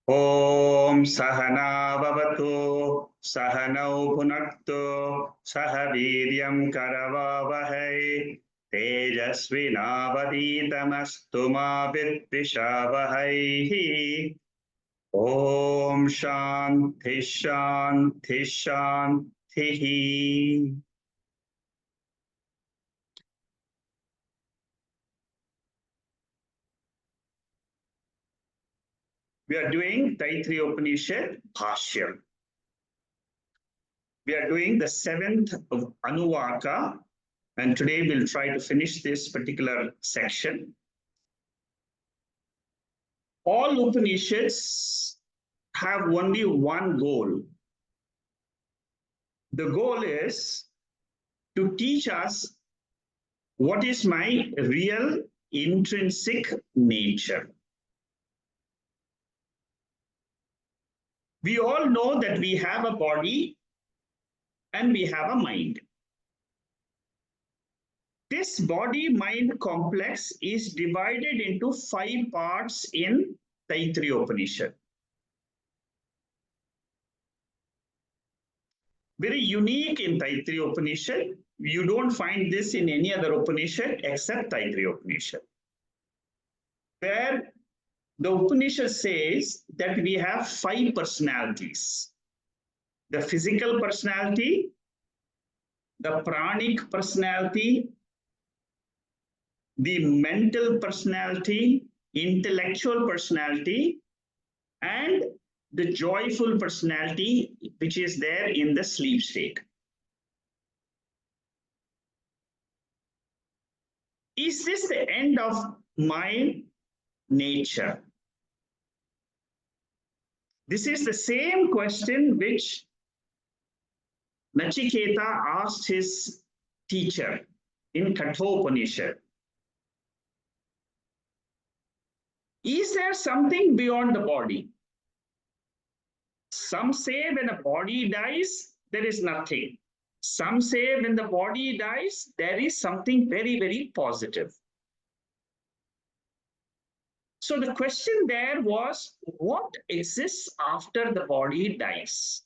Om Sahana Bhavatu Sahanau Bhunaktu Sahaviryam Karavavahai Tejasvinavaditamastu ma Vidvishavahai. Om Shanti Shanti Shanti. We are doing Taittriya Upanishad Bhashyam. We are doing the 7th of Anuvaka, and today we'll try to finish this particular section. All Upanishads have only one goal. The goal is to teach us what is my real intrinsic nature. We all know that we have a body and we have a mind. This body-mind complex is divided into 5 parts in Taittriya Upanishad. Very unique in Taittriya Upanishad. You don't find this in any other Upanishad except Taittriya Upanishad, where the Upanishad says that we have 5 personalities: the physical personality, the pranic personality, the mental personality, intellectual personality, and the joyful personality, which is there in the sleep state. Is this the end of my nature? This is the same question which Nachiketa asked his teacher in Kathopanishad. Is there something beyond the body? Some say when a body dies, there is nothing. Some say when the body dies, there is something very, very positive. So the question there was, what exists after the body dies?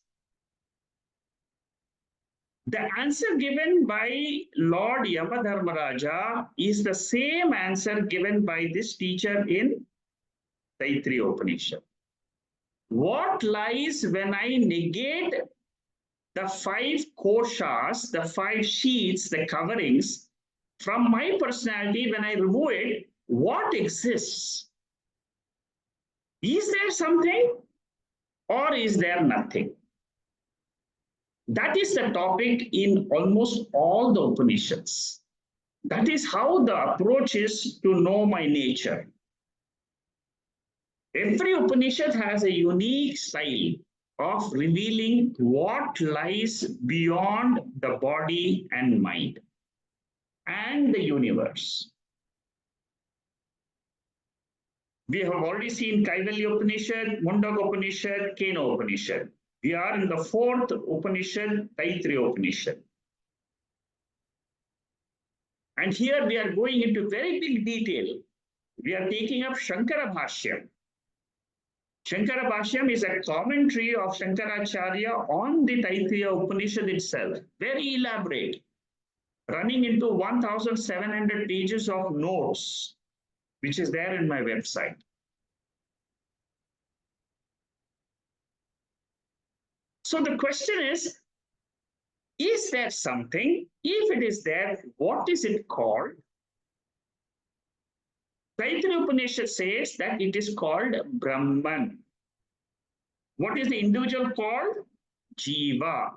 The answer given by Lord Yamadharmaraja is the same answer given by this teacher in Taittriya Upanishad. What lies when I negate the 5 koshas, the 5 sheets, the coverings from my personality? When I remove it, what exists? Is there something or is there nothing? That is the topic in almost all the Upanishads. That is how the approach is to know my nature. Every Upanishad has a unique style of revealing what lies beyond the body and mind and the universe. We have already seen Kaivalya Upanishad, Mundaka Upanishad, Kena Upanishad. We are in the 4th Upanishad, Taittriya Upanishad. And here we are going into very big detail. We are taking up Shankara Bhashyam. Shankara Bhashyam is a commentary of Shankaracharya on the Taittriya Upanishad itself, very elaborate, running into 1,700 pages of notes, which is there in my website. So the question is there something? If it is there, what is it called? Taittriya Upanishad says that it is called Brahman. What is the individual called? Jiva.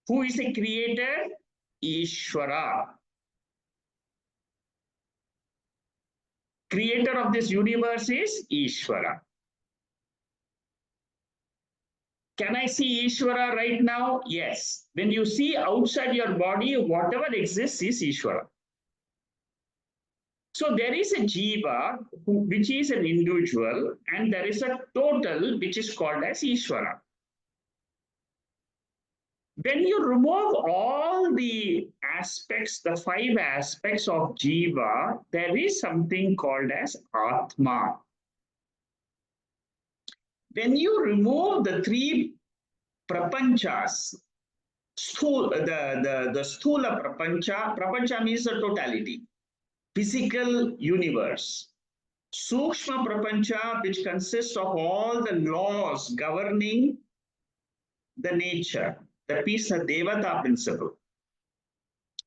Who is the creator? Ishvara. Creator of this universe is Ishvara. Can I see Ishvara right now? Yes. When you see outside your body, whatever exists is Ishvara. So there is a jiva, which is an individual, and there is a total, which is called as Ishvara. When you remove all the aspects, the 5 aspects of jiva, there is something called as Atma. when you remove the three prapanchas, the sthula prapancha means the totality, physical universe. Sukshma prapancha, which consists of all the laws governing the nature, that means the Devata principle.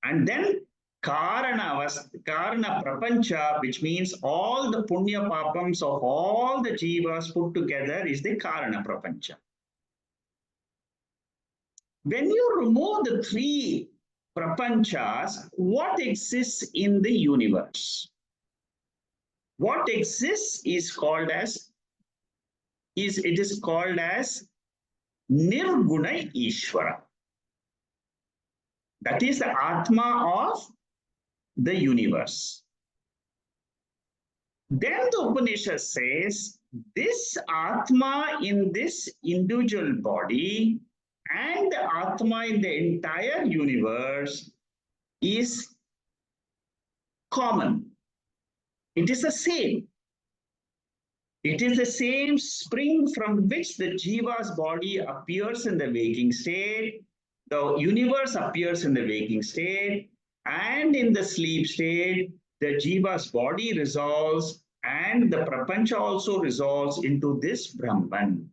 And then Karana prapancha, which means all the punya papams of all the jivas put together is the Karana prapancha. When you remove the three prapanchas, what exists in the universe? What exists is called as Nirguna Ishvara. That is the Atma of the universe. Then the Upanishad says this Atma in this individual body and the Atma in the entire universe is common. It is the same. It is the same spring from which the jiva's body appears in the waking state, the universe appears in the waking state, and in the sleep state, the jiva's body resolves and the prapancha also resolves into this Brahman.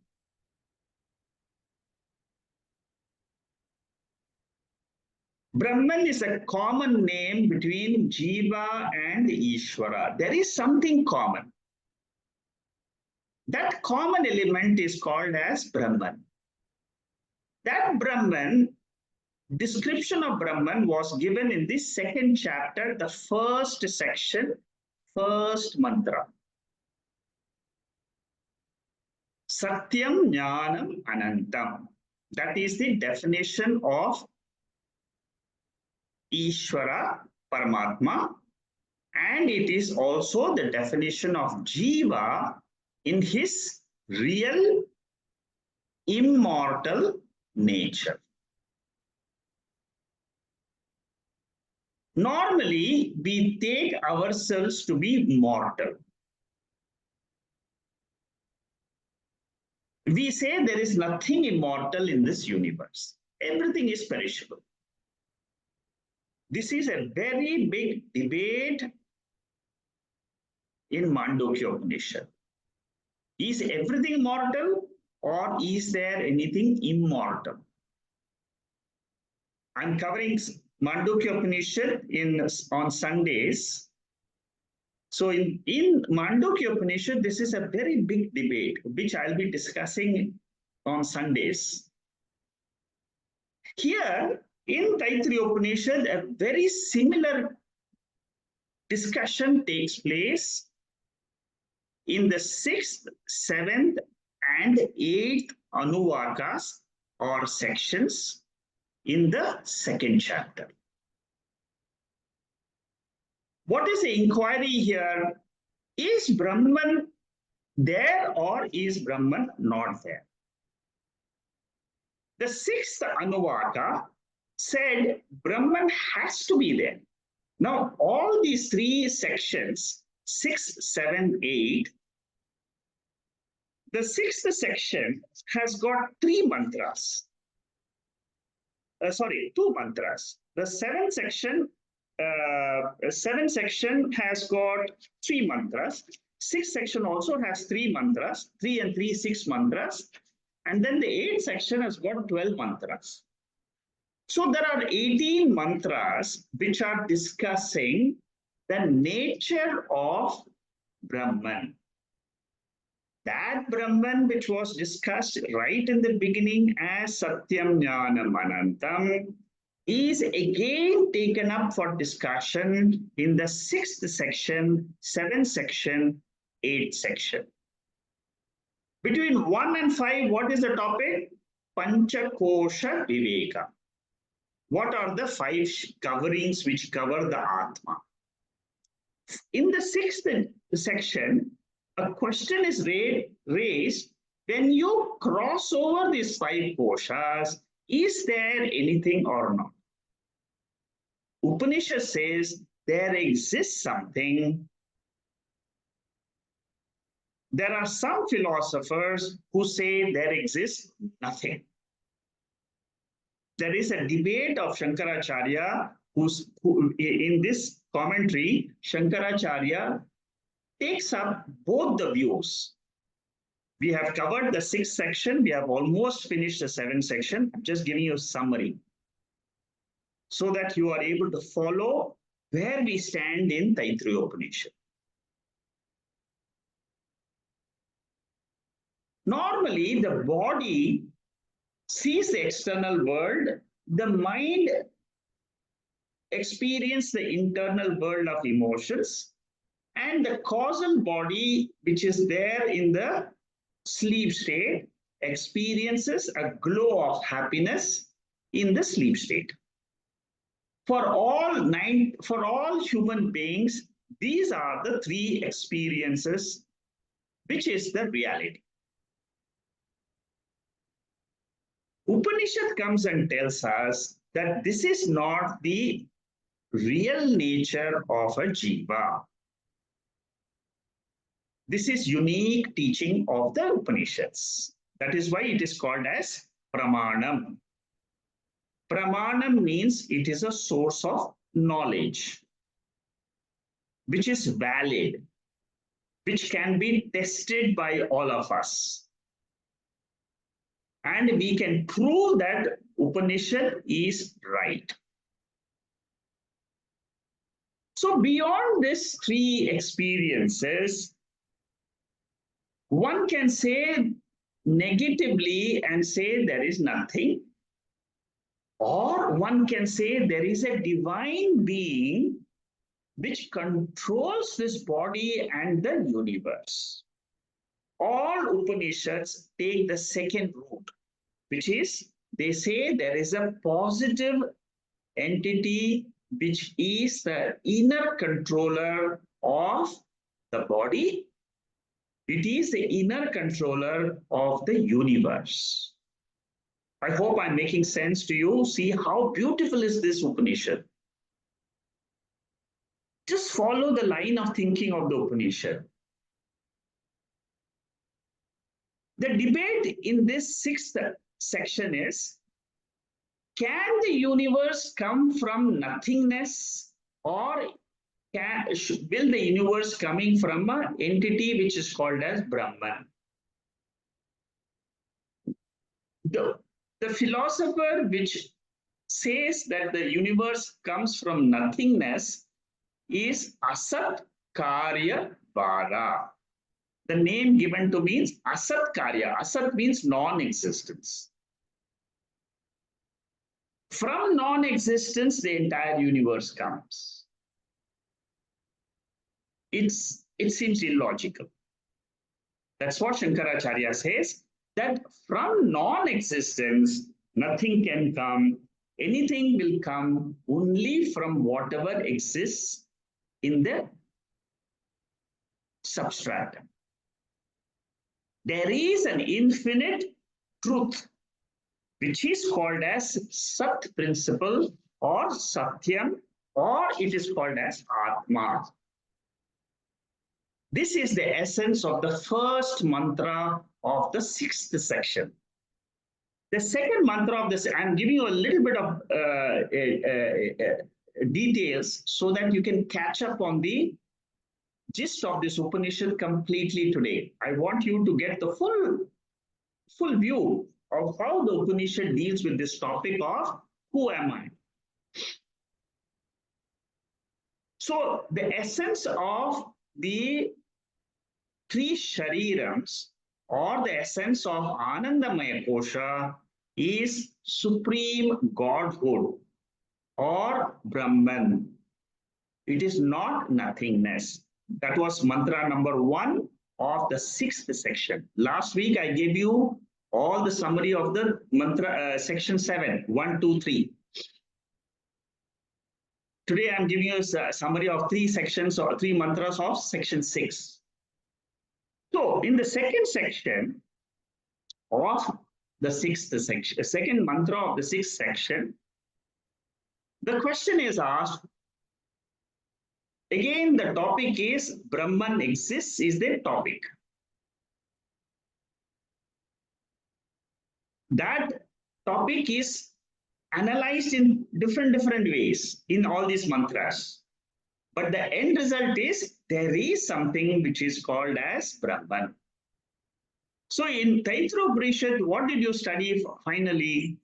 Brahman is a common name between Jiva and Ishvara. There is something common. That common element is called as Brahman. That Brahman, description of Brahman was given in this second chapter, the first section, first mantra. Satyam Jnanam Anantam. That is the definition of Ishvara, Paramatma, and it is also the definition of Jiva in his real immortal nature. Normally, we take ourselves to be mortal. We say there is nothing immortal in this universe. Everything is perishable. This is a very big debate in Mandukya Upanishad. Is everything mortal or is there anything immortal? I'm covering Mandukya Upanishad on Sundays. So in Mandukya Upanishad, this is a very big debate, which I'll be discussing on Sundays. Here, in Taittriya Upanishad, a very similar discussion takes place in the 6th, 7th, and 8th Anuvakas or sections in the second chapter. What is the inquiry here? Is Brahman there or is Brahman not there? The 6th Anuvaka said Brahman has to be there. Now, all these three sections, 6, 7, 8, the 6th section has got 3 mantras. 2 mantras. The 7th section has got 3 mantras. 6th section also has 3 mantras, 3 and 3, 6 mantras. And then the 8th section has got 12 mantras. So there are 18 mantras which are discussing the nature of Brahman. That Brahman which was discussed right in the beginning as Satyam Jnanam Anantam is again taken up for discussion in the 6th section, 7th section, 8th section. Between 1 and 5, what is the topic? Panchakosha Viveka. What are the 5 coverings which cover the Atma? In the 6th section, a question is raised when you cross over these 5 koshas, is there anything or not? Upanishad says there exists something There are some philosophers who say there exists nothing. There is a debate of Shankaracharya, who in this commentary, Shankaracharya takes up both the views. We have covered the sixth section. We have almost finished the seventh section. I'm just giving you a summary so that you are able to follow where we stand in Taittriya Upanishad. Normally, the body sees the external world, the mind experiences the internal world of emotions, and the causal body, which is there in the sleep state, experiences a glow of happiness in the sleep state. For all human beings, these are the three experiences, which is the reality. Upanishad comes and tells us that this is not the real nature of a jiva. This is unique teaching of the Upanishads. That is why it is called as pramanam. Pramanam means it is a source of knowledge, which is valid, which can be tested by all of us. And we can prove that Upanishad is right. So beyond these three experiences, one can say negatively and say there is nothing, or one can say there is a divine being which controls this body and the universe. All Upanishads take the second route, which is they say there is a positive entity which is the inner controller of the body. It is the inner controller of the universe. I hope I'm making sense to you. See how beautiful is this Upanishad. Just follow the line of thinking of the Upanishad. The debate in this sixth section is, can the universe come from nothingness, or will the universe coming from an entity which is called as Brahman? The philosopher which says that the universe comes from nothingness is Asat Karya Vara. The name given to means Asat Karya. Asat means non-existence. From non-existence, the entire universe comes. It seems illogical. That's what Shankaracharya says, that from non-existence, nothing can come. Anything will come only from whatever exists in the substratum. There is an infinite truth, which is called as Sat principle or Satyam, or it is called as Atma. This is the essence of the first mantra of the sixth section. The second mantra of this, I'm giving you a little bit of details so that you can catch up on the gist of this Upanishad completely today. I want you to get the full view of how the Upanishad deals with this topic of who am I. So the essence of the three sharirams, or the essence of Anandamaya Kosha, is supreme Godhood or Brahman. It is not nothingness. That was mantra number 1 of the sixth section. Last week I gave you all the summary of the mantra section 7, 1, 2, 3. Today I'm giving you a summary of 3 sections or 3 mantras of section 6. So in the second section of the sixth section, second mantra of the sixth section, the question is asked. Again, the topic is Brahman exists, is the topic. That topic is analyzed in different ways in all these mantras. But the end result is there is something which is called as Brahman. So in Taittriya Upanishad, what did you study finally?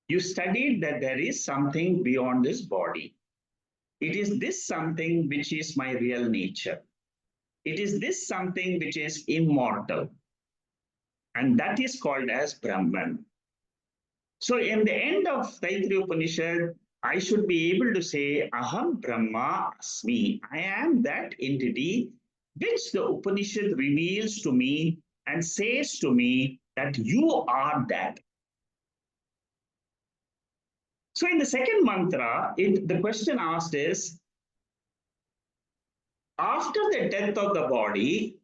You studied that there is something beyond this body. It is this something which is my real nature. It is this something which is immortal. And that is called as Brahman. So in the end of Taittriya Upanishad, I should be able to say, Aham Brahma Asmi. I am that entity which the Upanishad reveals to me and says to me that you are that. So in the second mantra, the question asked is, after the death of the body,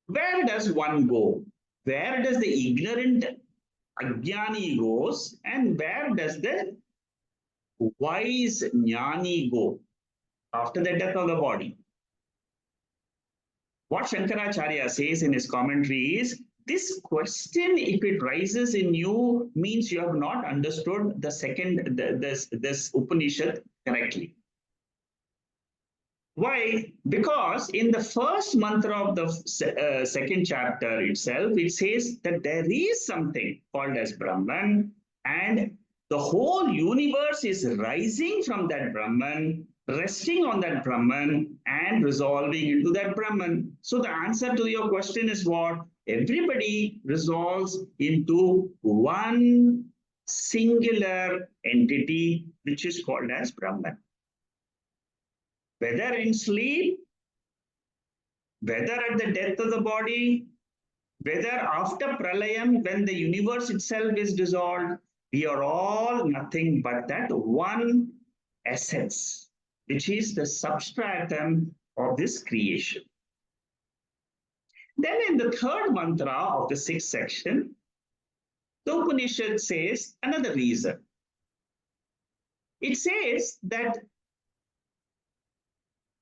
where does one go? Where does the ignorant Ajnani goes, and where does the wise Jnani go after the death of the body? What Shankaracharya says in his commentary is, this question, if it rises in you, means you have not understood this Upanishad correctly. Why? Because in the first mantra of the second chapter itself, it says that there is something called as Brahman, and the whole universe is rising from that Brahman, resting on that Brahman, and resolving into that Brahman. So the answer to your question is what? Everybody resolves into one singular entity, which is called as Brahman. Whether in sleep, whether at the death of the body, whether after pralayam, when the universe itself is dissolved, we are all nothing but that one essence, which is the substratum of this creation. Then in the third mantra of the sixth section, the Upanishad says another reason. It says that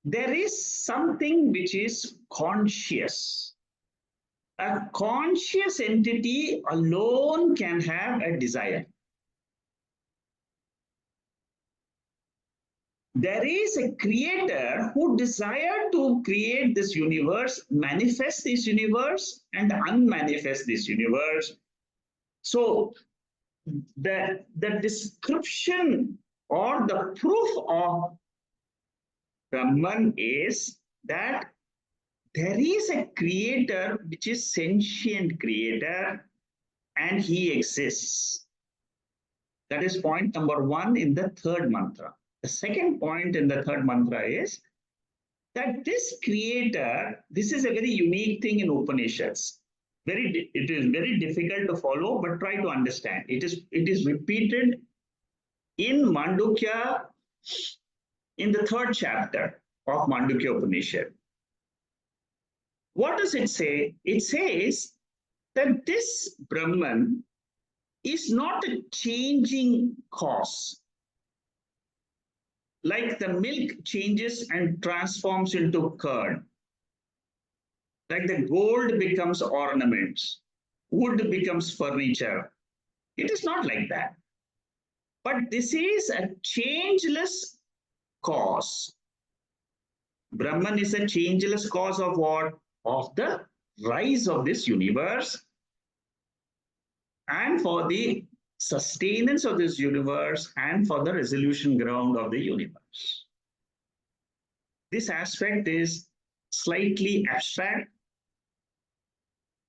there is something which is conscious. A conscious entity alone can have a desire. There is a creator who desired to create this universe, manifest this universe, and unmanifest this universe. So the description or the proof of Brahman is that there is a creator which is sentient creator, and he exists. That is point number one in the third mantra. The second point in the third mantra is that this creator, this is a very unique thing in Upanishads. It is very difficult to follow, but try to understand. It is repeated in Mandukya in the third chapter of Mandukya Upanishad. What does it say? It says that this Brahman is not a changing cause. Like the milk changes and transforms into curd. Like the gold becomes ornaments, wood becomes furniture. It is not like that. But this is a changeless cause. Brahman is a changeless cause of what? Of the rise of this universe, and for the sustenance of this universe, and for the resolution ground of the universe. This aspect is slightly abstract.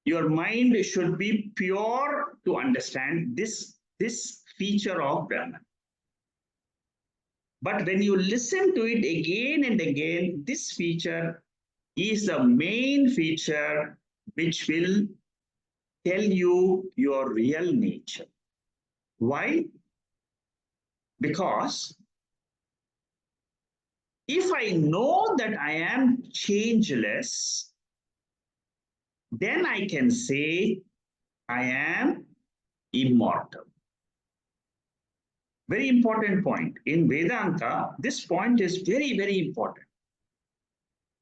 Your mind should be pure to understand this feature of Brahman. But when you listen to it again and again, this feature is the main feature which will tell you your real nature. Why? Because if I know that I am changeless, then I can say I am immortal. Very important point. In Vedanta, this point is very, very important.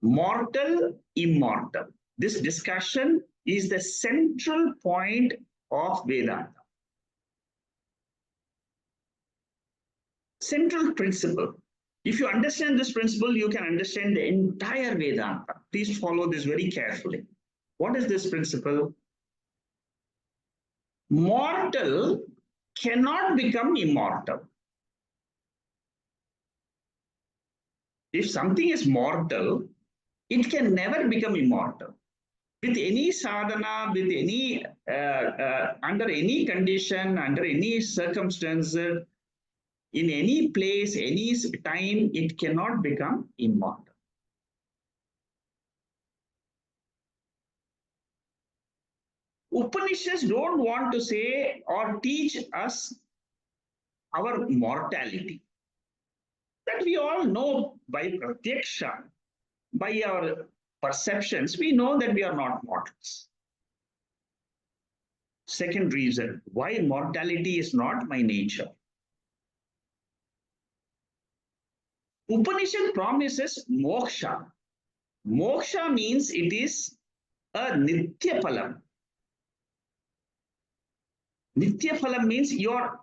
Mortal, immortal. This discussion is the central point of Vedanta. Central principle. If you understand this principle, you can understand the entire Vedanta. Please follow this very carefully. What is this principle? Mortal cannot become immortal. If something is mortal, it can never become immortal. With any sadhana, with any under any condition, under any circumstance, in any place, any time, it cannot become immortal. Upanishads don't want to say or teach us our mortality. That we all know by pratyaksha, by our perceptions, we know that we are not mortals. Second reason why mortality is not my nature. Upanishad promises moksha. Moksha means it is a nitya phalam. Nitya phalam means you are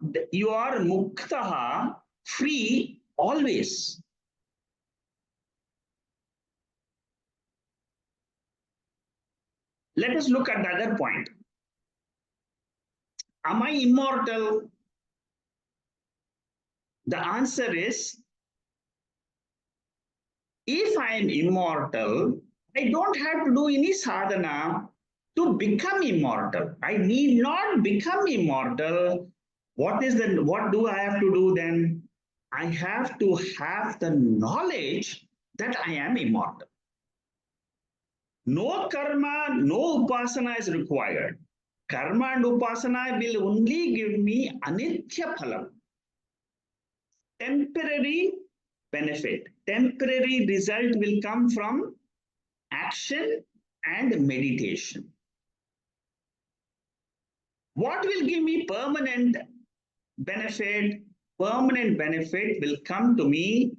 muktaha, free always. Let us look at the other point. Am I immortal? The answer is, if I am immortal, I don't have to do any sadhana to become immortal. I need not become immortal. What do I have to do then? I have to have the knowledge that I am immortal. No karma, no upasana is required. Karma and upasana will only give me anitya phalam, temporary benefit. Temporary result will come from action and meditation. What will give me permanent benefit? Permanent benefit will come to me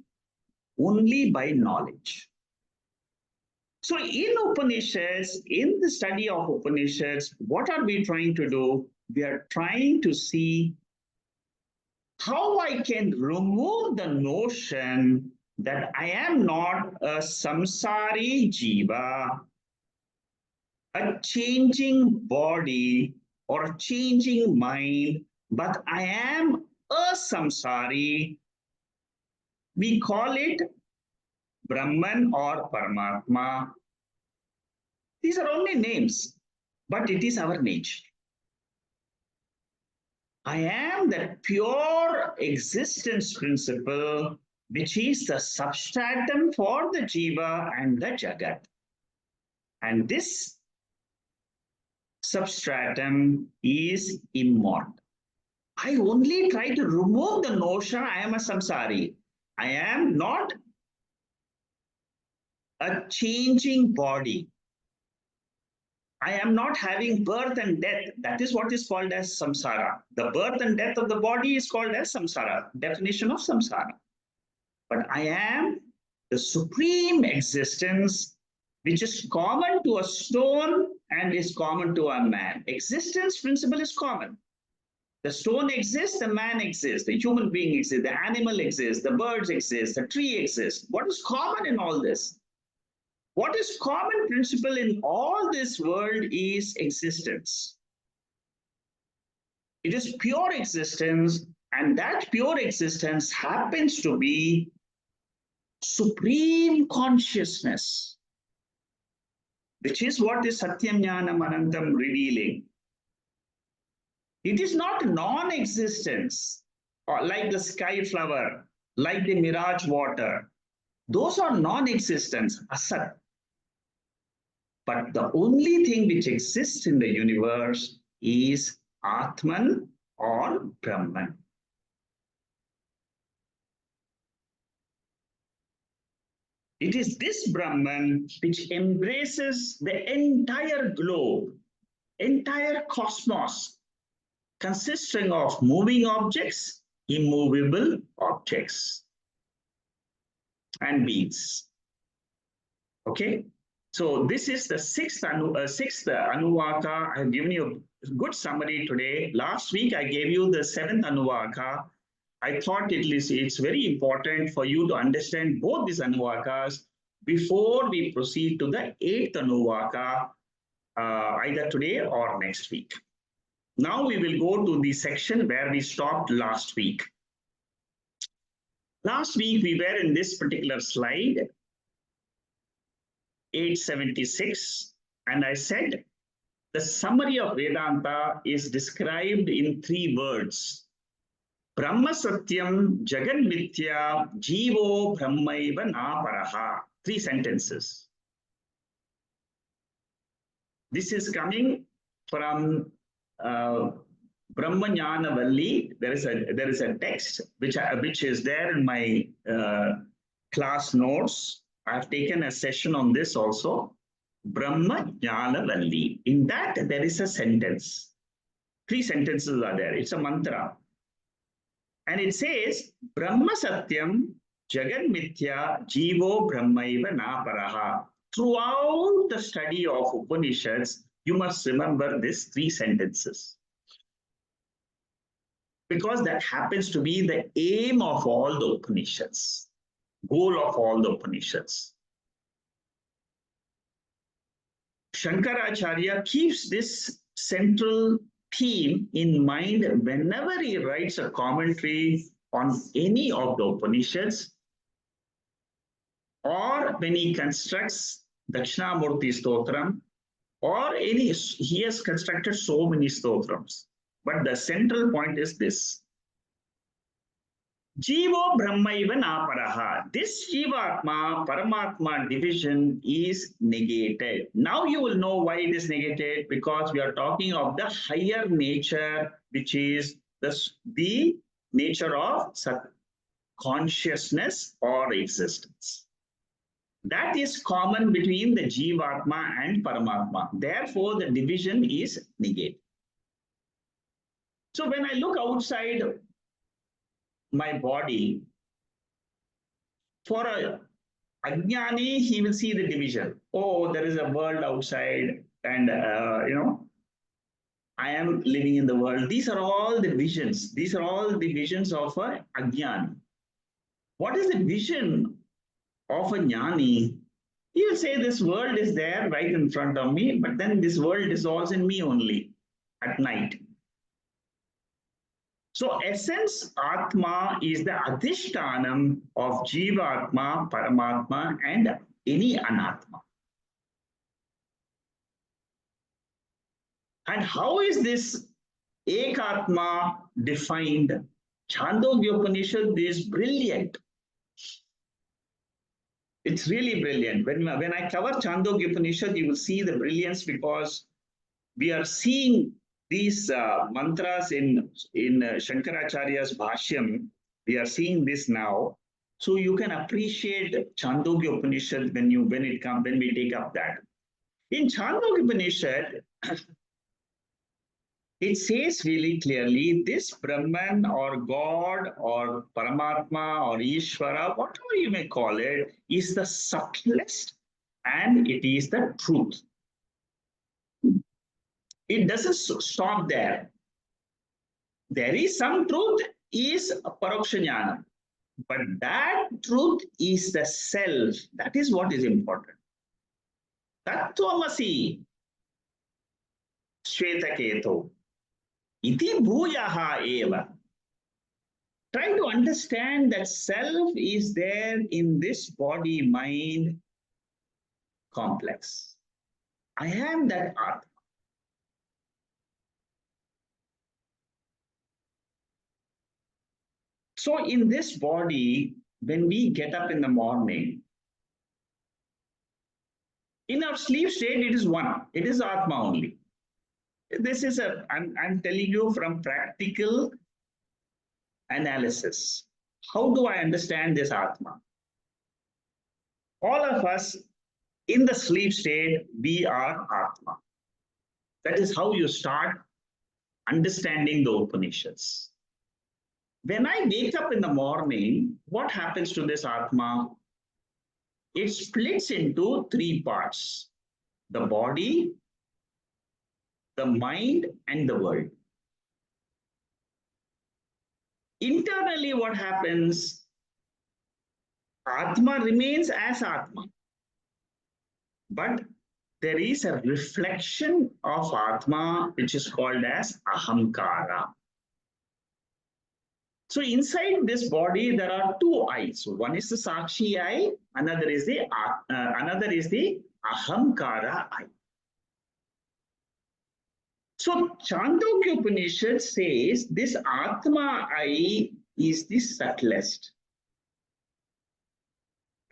only by knowledge. So in Upanishads, in the study of Upanishads, what are we trying to do? We are trying to see how I can remove the notion that I am not a samsari jiva, a changing body or a changing mind, but I am a samsari. We call it Brahman or Paramatma. These are only names, but it is our nature. I am that pure existence principle, which is the substratum for the jiva and the jagat. And this substratum is immortal. I only try to remove the notion I am a samsari. I am not a changing body. I am not having birth and death. That is what is called as samsara. The birth and death of the body is called as samsara, definition of samsara. But I am the supreme existence, which is common to a stone and is common to a man. Existence principle is common. The stone exists, the man exists, the human being exists, the animal exists, the birds exist, the tree exists. What is common in all this? What is common principle in all this world is existence. It is pure existence, and that pure existence happens to be supreme consciousness, which is what is Satyam Jnanam Anantam revealing. It is not non-existence, or like the sky flower, like the mirage water. Those are non-existence, asat. But the only thing which exists in the universe is Atman or Brahman. It is this Brahman which embraces the entire globe, entire cosmos, consisting of moving objects, immovable objects, and beings. Okay? So this is the sixth Anuvaka. I have given you good summary today. Last week I gave you the seventh Anuvaka. I thought it's very important for you to understand both these Anuvakas before we proceed to the eighth Anuvaka, either today or next week. Now we will go to the section where we stopped last week. Last week we were in this particular slide, 876, and I said the summary of Vedanta is described in three words. Brahma Satyam Jagan Mithya Jivo Brahmaiva Naparaha. Three sentences. This is coming from Brahmajnana Valli. There is a text which is there in my class notes. I have taken a session on this also. Brahmajnana Valli. In that there is a sentence. Three sentences are there. It's a mantra. And it says, Brahma Satyam Jagan Mithya Jivo Brahmaiva Naparaha. Throughout the study of Upanishads, you must remember these three sentences. Because that happens to be the aim of all the Upanishads, goal of all the Upanishads. Shankaracharya keeps this central theme in mind whenever he writes a commentary on any of the Upanishads, or when he constructs Dakshinamurti Stotram, or he has constructed so many stotrams. But the central point is this. Jivo Brahmaiva Naparaha. This Jivatma, Paramatma division is negated. Now you will know why it is negated, because we are talking of the higher nature, which is the nature of consciousness or existence. That is common between the Jivatma and Paramatma. Therefore, the division is negated. So when I look outside my body, for a Ajnani, he will see the division. Oh, there is a world outside, and I am living in the world. These are all the visions. These are all the visions of a Ajnani. What is the vision of a Jnani? He will say this world is there right in front of me, but then this world dissolves in me only at night. So essence Atma is the Adhishtanam of Jivatma, Paramatma, and any Anatma. And how is this Ekatma defined? Chandogya Upanishad is brilliant. It's really brilliant. When I cover Chandogya Upanishad, you will see the brilliance, because we are seeing these mantras in Shankaracharya's Bhashyam. We are seeing this now. So you can appreciate Chandogya Upanishad when we take up that. In Chandogya Upanishad, it says really clearly, this Brahman or God or Paramatma or Ishvara, whatever you may call it, is the subtlest and it is the truth. It doesn't stop there. There is some truth, is Paroksha Jnana. But that truth is the self. That is what is important. Tattvamasi Shvetaketo. Iti bhuyaha eva. Try to understand that self is there in this body-mind complex. I am that Atma. So in this body, when we get up in the morning, in our sleep state, it is one. It is Atma only. This is I'm telling you from practical analysis. How do I understand this Atma? All of us in the sleep state, we are Atma. That is how you start understanding the Upanishads. When I wake up in the morning, what happens to this Atma? It splits into three parts: the body, the mind and the world. Internally, what happens? Atma remains as Atma, but there is a reflection of Atma which is called as Ahamkara. So inside this body, there are two eyes. One is the Sakshi eye, another is the Ahamkara eye. So Chandogya Upanishad says this Atma eye is the subtlest.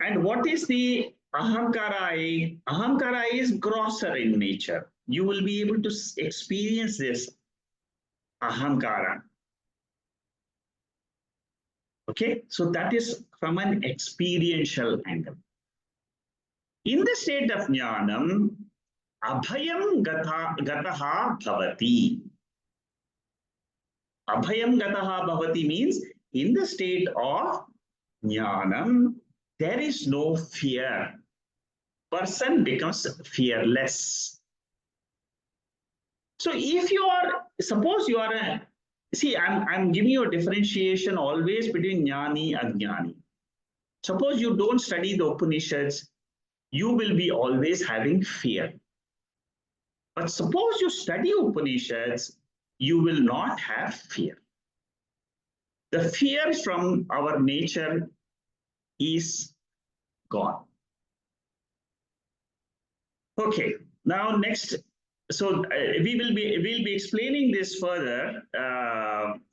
And what is the Ahamkara eye? Ahamkara eye is grosser in nature. You will be able to experience this Ahamkara. Okay, so that is from an experiential angle. In the state of Jnanam, Abhayam Gataha Bhavati. Abhayam Gataha Bhavati means in the state of Jnanam, there is no fear. Person becomes fearless. So if you are, suppose you are a, see, I'm giving you a differentiation always between Jnani and Ajnani. Suppose you don't study the Upanishads, you will be always having fear. But suppose you study Upanishads, you will not have fear. The fear from our nature is gone. Okay, now next, so we'll be explaining this further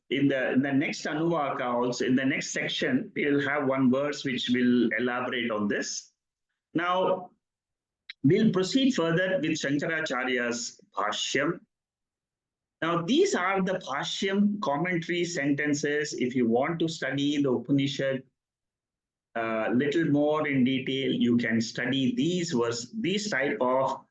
in the next Anuvaka also. In the next section, we'll have one verse which will elaborate on this. Now, we'll proceed further with Shankaracharya's Bhashyam. Now, these are the Bhashyam commentary sentences. If you want to study the Upanishad little more in detail, you can study these type of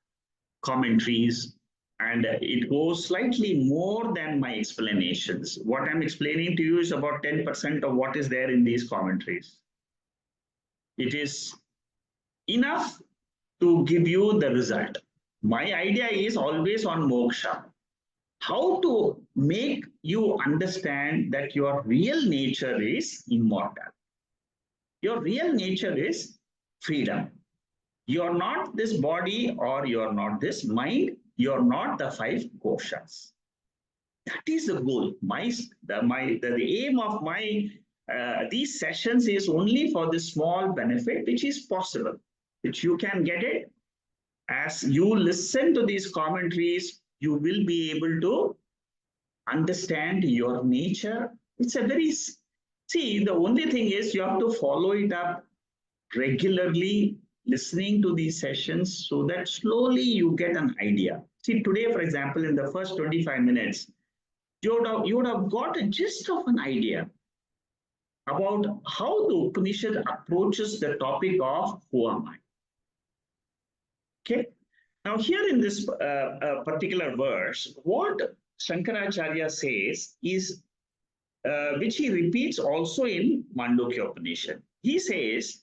commentaries, and it goes slightly more than my explanations. What I'm explaining to you is about 10% of what is there in these commentaries. It is enough to give you the result. My idea is always on moksha. How to make you understand that your real nature is immortal. Your real nature is freedom. You're not this body, or you're not this mind. You're not the five koshas. That is the goal. The aim of my these sessions is only for the small benefit which is possible, which you can get it. As you listen to these commentaries, you will be able to understand your nature. It's a very, see, the only thing is you have to follow it up regularly, listening to these sessions so that slowly you get an idea. See, today, for example, in the first 25 minutes, you would have got a gist of an idea about how the Upanishad approaches the topic of who am I. Okay. Now, here in this particular verse, what Shankaracharya says is, which he repeats also in Mandukya Upanishad. He says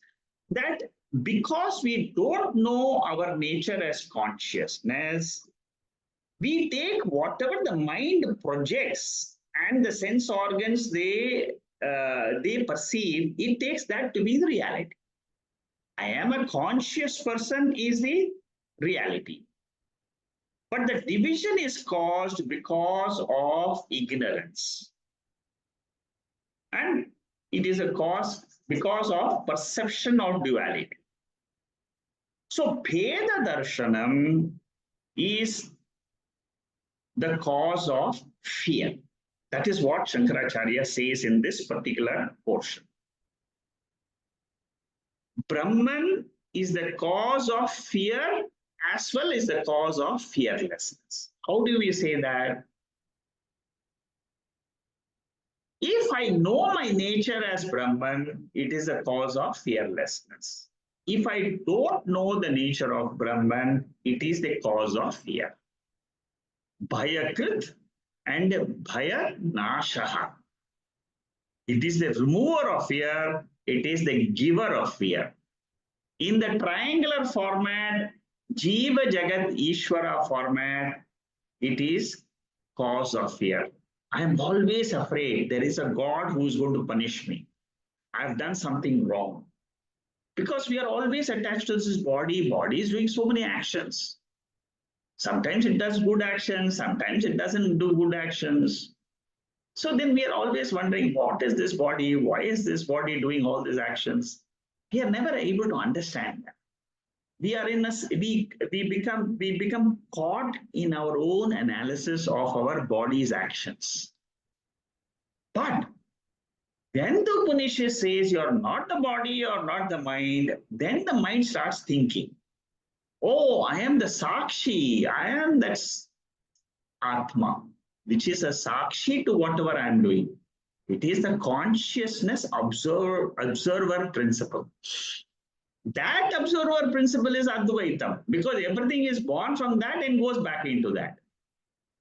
that because we don't know our nature as consciousness, we take whatever the mind projects and the sense organs they perceive, it takes that to be the reality. I am a conscious person is the reality. But the division is caused because of ignorance. And it is a cause because of perception of duality. So, Bheda Darshanam is the cause of fear. That is what Shankaracharya says in this particular portion. Brahman is the cause of fear as well as the cause of fearlessness. How do we say that? If I know my nature as Brahman, it is a cause of fearlessness. If I don't know the nature of Brahman, it is the cause of fear. Bhayakrit and Bhaya Nashaha. It is the remover of fear, it is the giver of fear. In the triangular format, Jiva Jagat Ishvara format, it is cause of fear. I am always afraid there is a God who is going to punish me. I've done something wrong. Because we are always attached to this body. Body is doing so many actions. Sometimes it does good actions, sometimes it doesn't do good actions. So then we are always wondering, what is this body? Why is this body doing all these actions? We are never able to understand that. We are in a we become caught in our own analysis of our body's actions. But when the Upanishad says you're not the body, you're not the mind, then the mind starts thinking, oh, I am the Sakshi, I am that Atma, which is a Sakshi to whatever I am doing. It is the consciousness observer principle. That observer principle is Advaitam, because everything is born from that and goes back into that.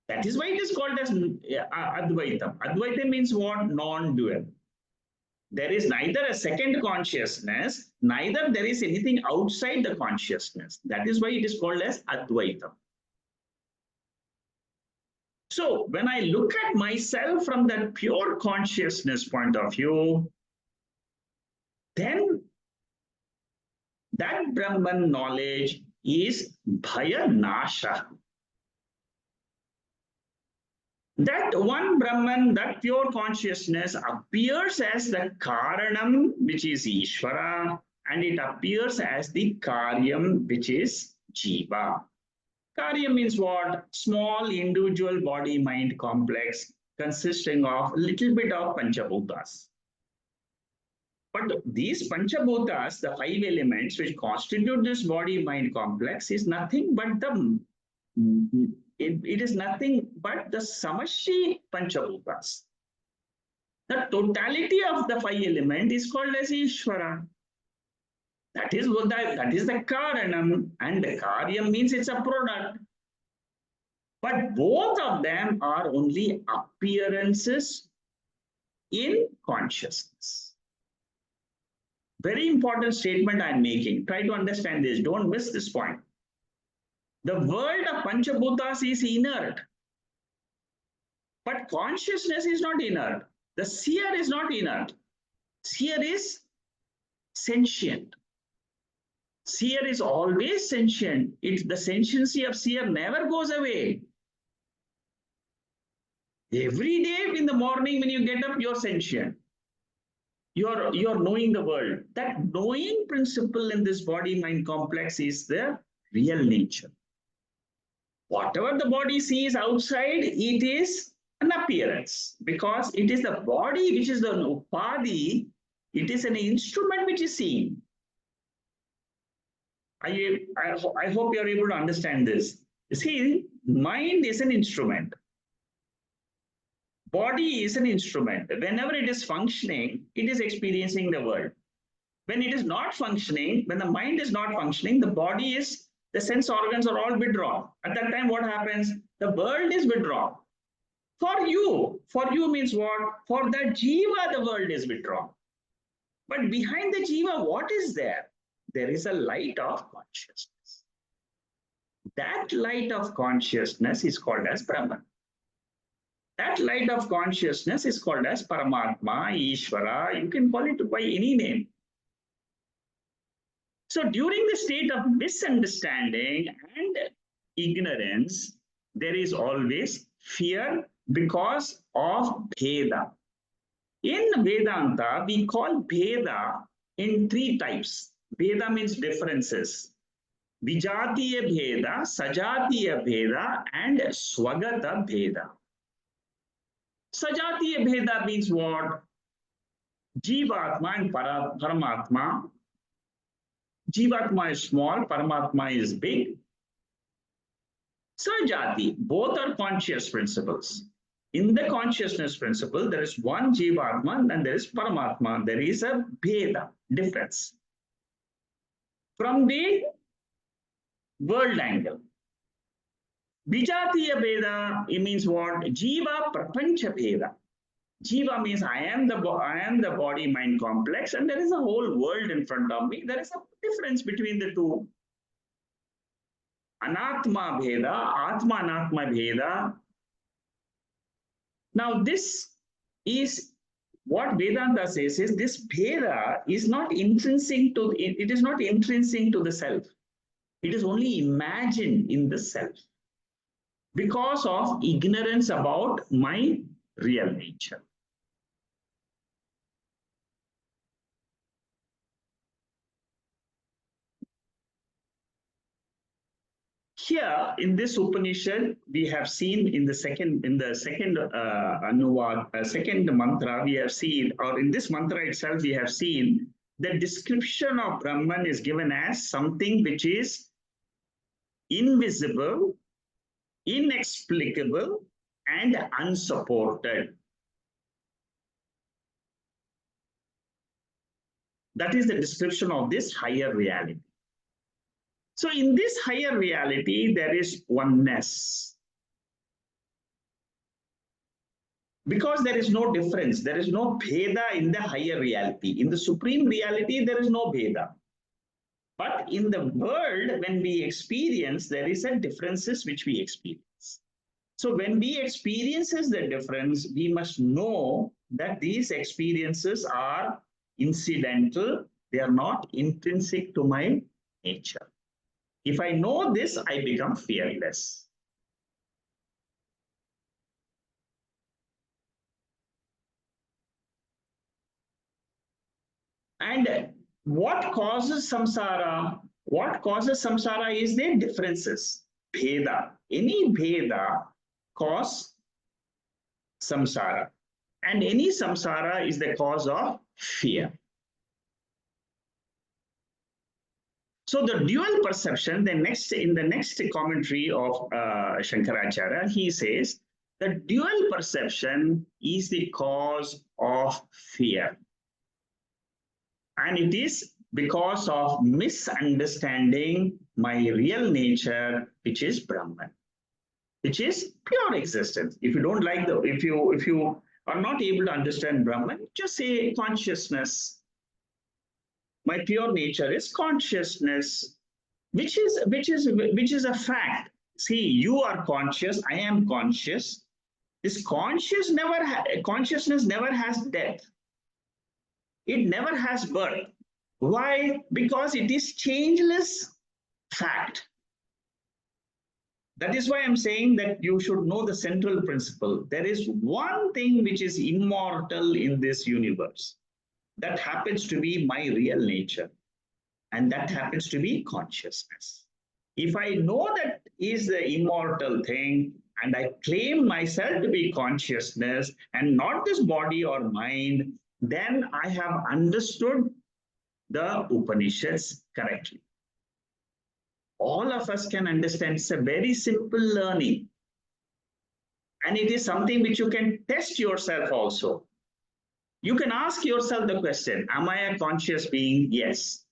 That is why it is called as Advaitam. Advaitam means what? Non-dual. There is neither a second consciousness, neither there is anything outside the consciousness. That is why it is called as Advaitam. So when I look at myself from that pure consciousness point of view, then that Brahman knowledge is Bhaya Nasha. That one Brahman, that pure consciousness appears as the Karanam, which is Ishvara, and it appears as the Karyam, which is Jiva. Karyam means what? Small individual body-mind complex consisting of a little bit of Panchabhutas. But these Panchabhutas, the five elements which constitute this body-mind complex, is nothing but it is nothing but the Samashi Panchabhutas. The totality of the five elements is called as Ishvara. That is the Karanam, and the Karyam means it's a product. But both of them are only appearances in consciousness. Very important statement I'm making. Try to understand this. Don't miss this point. The world of Panchabhutas is inert. But consciousness is not inert. The seer is not inert. Seer is sentient. Seer is always sentient. The sentiency of seer never goes away. Every day in the morning when you get up, you're sentient. You're knowing the world. That knowing principle in this body-mind complex is the real nature. Whatever the body sees outside, it is an appearance, because it is the body which is the upadhi. It is an instrument which is seen. I hope you're able to understand this. You see, mind is an instrument. Body is an instrument. Whenever it is functioning, it is experiencing the world. When it is not functioning, when the mind is not functioning, the sense organs are all withdrawn. At that time, what happens? The world is withdrawn. For you means what? For the jiva, the world is withdrawn. But behind the jiva, what is there? There is a light of consciousness. That light of consciousness is called as Brahman. That light of consciousness is called as Paramatma, Ishvara. You can call it by any name. So during the state of misunderstanding and ignorance, there is always fear because of Bheda. In Vedanta, we call Bheda in three types. Bheda means differences. Vijatiya Bheda, Sajatiya Bheda, and Swagata Bheda. Sajatiya Bheda means what? Jivatma and Paramatma. Jivatma is small, Paramatma is big. Sajati, both are conscious principles. In the consciousness principle, there is one Jivatma and there is Paramatma. There is a Bheda, difference. From the world angle. Vijatiya Bheda, it means what? Jiva Prapancha Bheda. Jiva means I am the body-mind complex, and there is a whole world in front of me. There is a difference between the two. Anatma Bheda, Atma Anatma Bheda. Now, this is what Vedanta says is this Bheda is not intrinsic to it is not intrinsic to the self. It is only imagined in the self because of ignorance about my real nature. Here in this Upanishad, we have seen in the second Anuvad, second mantra, we have seen, or in this mantra itself, we have seen the description of Brahman is given as something which is invisible, inexplicable, and unsupported. That is the description of this higher reality. So in this higher reality, there is oneness. Because there is no difference, there is no bheda in the higher reality. In the supreme reality, there is no bheda. But in the world, when we experience, there is a differences which we experience. So when we experiences the difference, we must know that these experiences are incidental. They are not intrinsic to my nature. If I know this, I become fearless. And what causes samsara? What causes samsara is the differences. Bheda. Any bheda cause samsara. And any samsara is the cause of fear. So the dual perception, in the next commentary of Shankaracharya, he says the dual perception is the cause of fear. And it is because of misunderstanding my real nature, which is Brahman, which is pure existence. If you don't like if you are not able to understand Brahman, just say consciousness. My pure nature is consciousness, which is a fact. See, you are conscious, I am conscious. This consciousness never has death. It never has birth. Why? Because it is changeless fact. That is why I'm saying that you should know the central principle. There is one thing which is immortal in this universe. That happens to be my real nature. And that happens to be consciousness. If I know that is the immortal thing, and I claim myself to be consciousness and not this body or mind, then I have understood the Upanishads correctly. All of us can understand. It's a very simple learning. And it is something which you can test yourself also. You can ask yourself the question, am I a conscious being? Yes.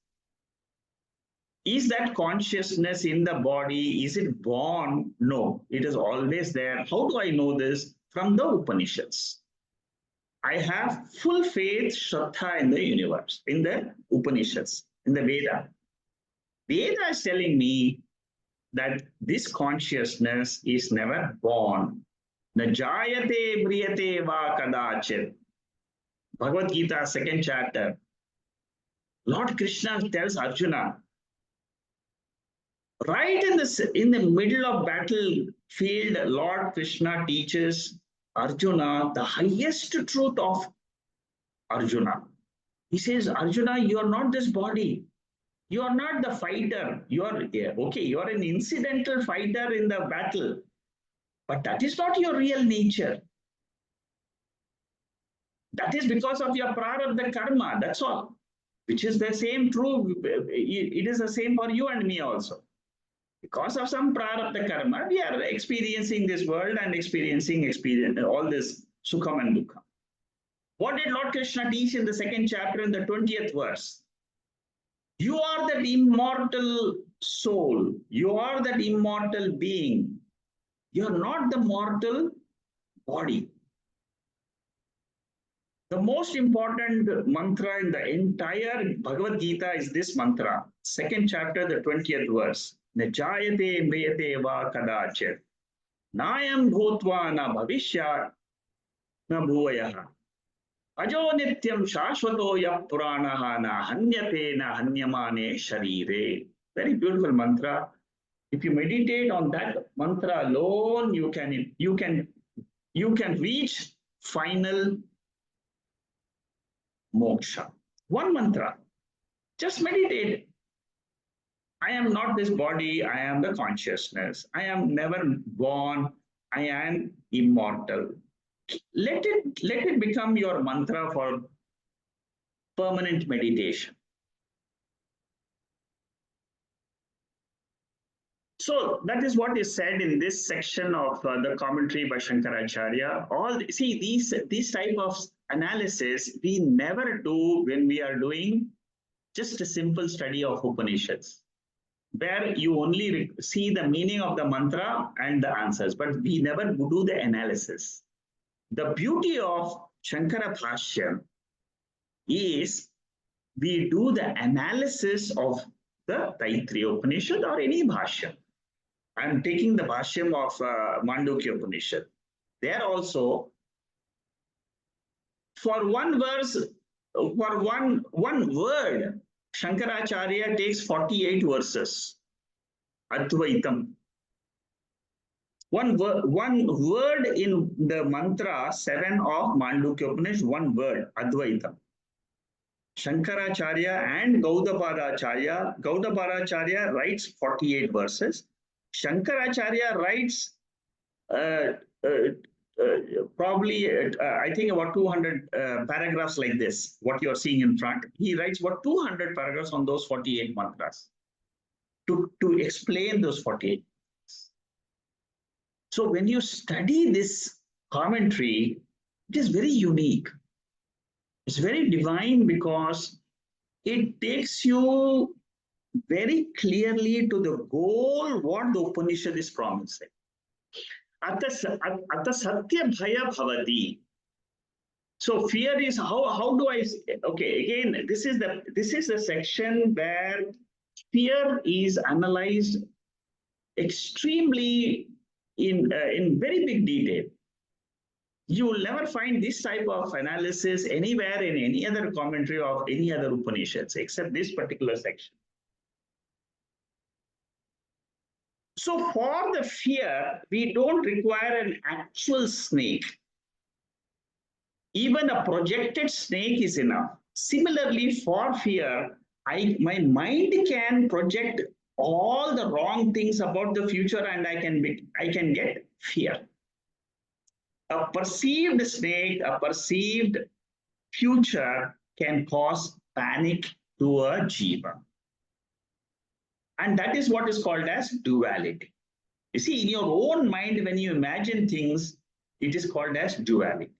Is that consciousness in the body? Is it born? No, it is always there. How do I know this? From the Upanishads. I have full faith, Shraddha in the universe, in the Upanishads, in the Veda. Veda is telling me that this consciousness is never born. Na jayate briyate va kadachit. Bhagavad Gita, second chapter. Lord Krishna tells Arjuna, right in the middle of battlefield, Lord Krishna teaches Arjuna the highest truth of Arjuna. He says, Arjuna, you are not this body. You are not the fighter. You are okay. You are an incidental fighter in the battle, but that is not your real nature. That is because of your prarabdha karma. That's all. Which is the same true. It is the same for you and me also. Because of some prarabdha karma, we are experiencing this world and experiencing all this sukham and dukkham. What did Lord Krishna teach in the second chapter in the 20th verse? You are that immortal soul. You are that immortal being. You are not the mortal body. The most important mantra in the entire Bhagavad Gita is this mantra, second chapter, the 20th verse. न जायते म्रियते वा कदाचित् नायं भूत्वा न भविष्यात् न भूयः अजो नित्यं शाश्वतो यः पुराणः न हन्यते न हन्यमाने शरीरे. Very beautiful mantra. If you meditate on that mantra alone, you can reach final moksha. One mantra. Just meditate. I am not this body, I am the consciousness. I am never born, I am immortal. Let it become your mantra for permanent meditation. So that is what is said in this section of the commentary by Shankaracharya. See these type of analysis we never do when we are doing just a simple study of Upanishads, where you only see the meaning of the mantra and the answers, but we never do the analysis. The beauty of Shankara Bhashya is we do the analysis of the Taittriya Upanishad or any Bhashya. I'm taking the Bhashyam of Mandukya Upanishad. There also, for one verse, for one word, Shankaracharya takes 48 verses. Advaitam. One word in the mantra 7 of Mandukya Upanishad, one word, Advaitam. Shankaracharya and Gaudapadacharya writes 48 verses. Shankaracharya writes probably, I think about 200 paragraphs like this, what you're seeing in front. He writes about 200 paragraphs on those 48 mantras to explain those 48. So when you study this commentary, it is very unique. It's very divine because it takes you very clearly to the goal what the Upanishad is promising. Ata satya bhaya bhavati. So fear is how do I, okay, again, this is the section where fear is analyzed extremely in very big detail. You will never find this type of analysis anywhere in any other commentary of any other Upanishads except this particular section. So for the fear, we don't require an actual snake. Even a projected snake is enough. Similarly, for fear, my mind can project all the wrong things about the future and I can get fear. A perceived snake, a perceived future can cause panic to a jiva. And that is what is called as duality. You see, in your own mind, when you imagine things, it is called as duality.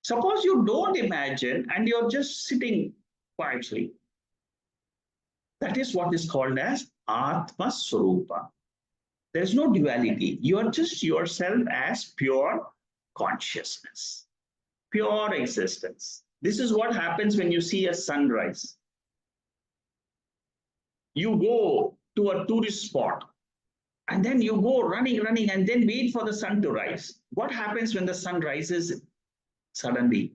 Suppose you don't imagine and you're just sitting quietly. That is what is called as Atma Swarupa. There's no duality. You're just yourself as pure consciousness, pure existence. This is what happens when you see a sunrise. You go to a tourist spot and then you go running, and then wait for the sun to rise. What happens when the sun rises suddenly?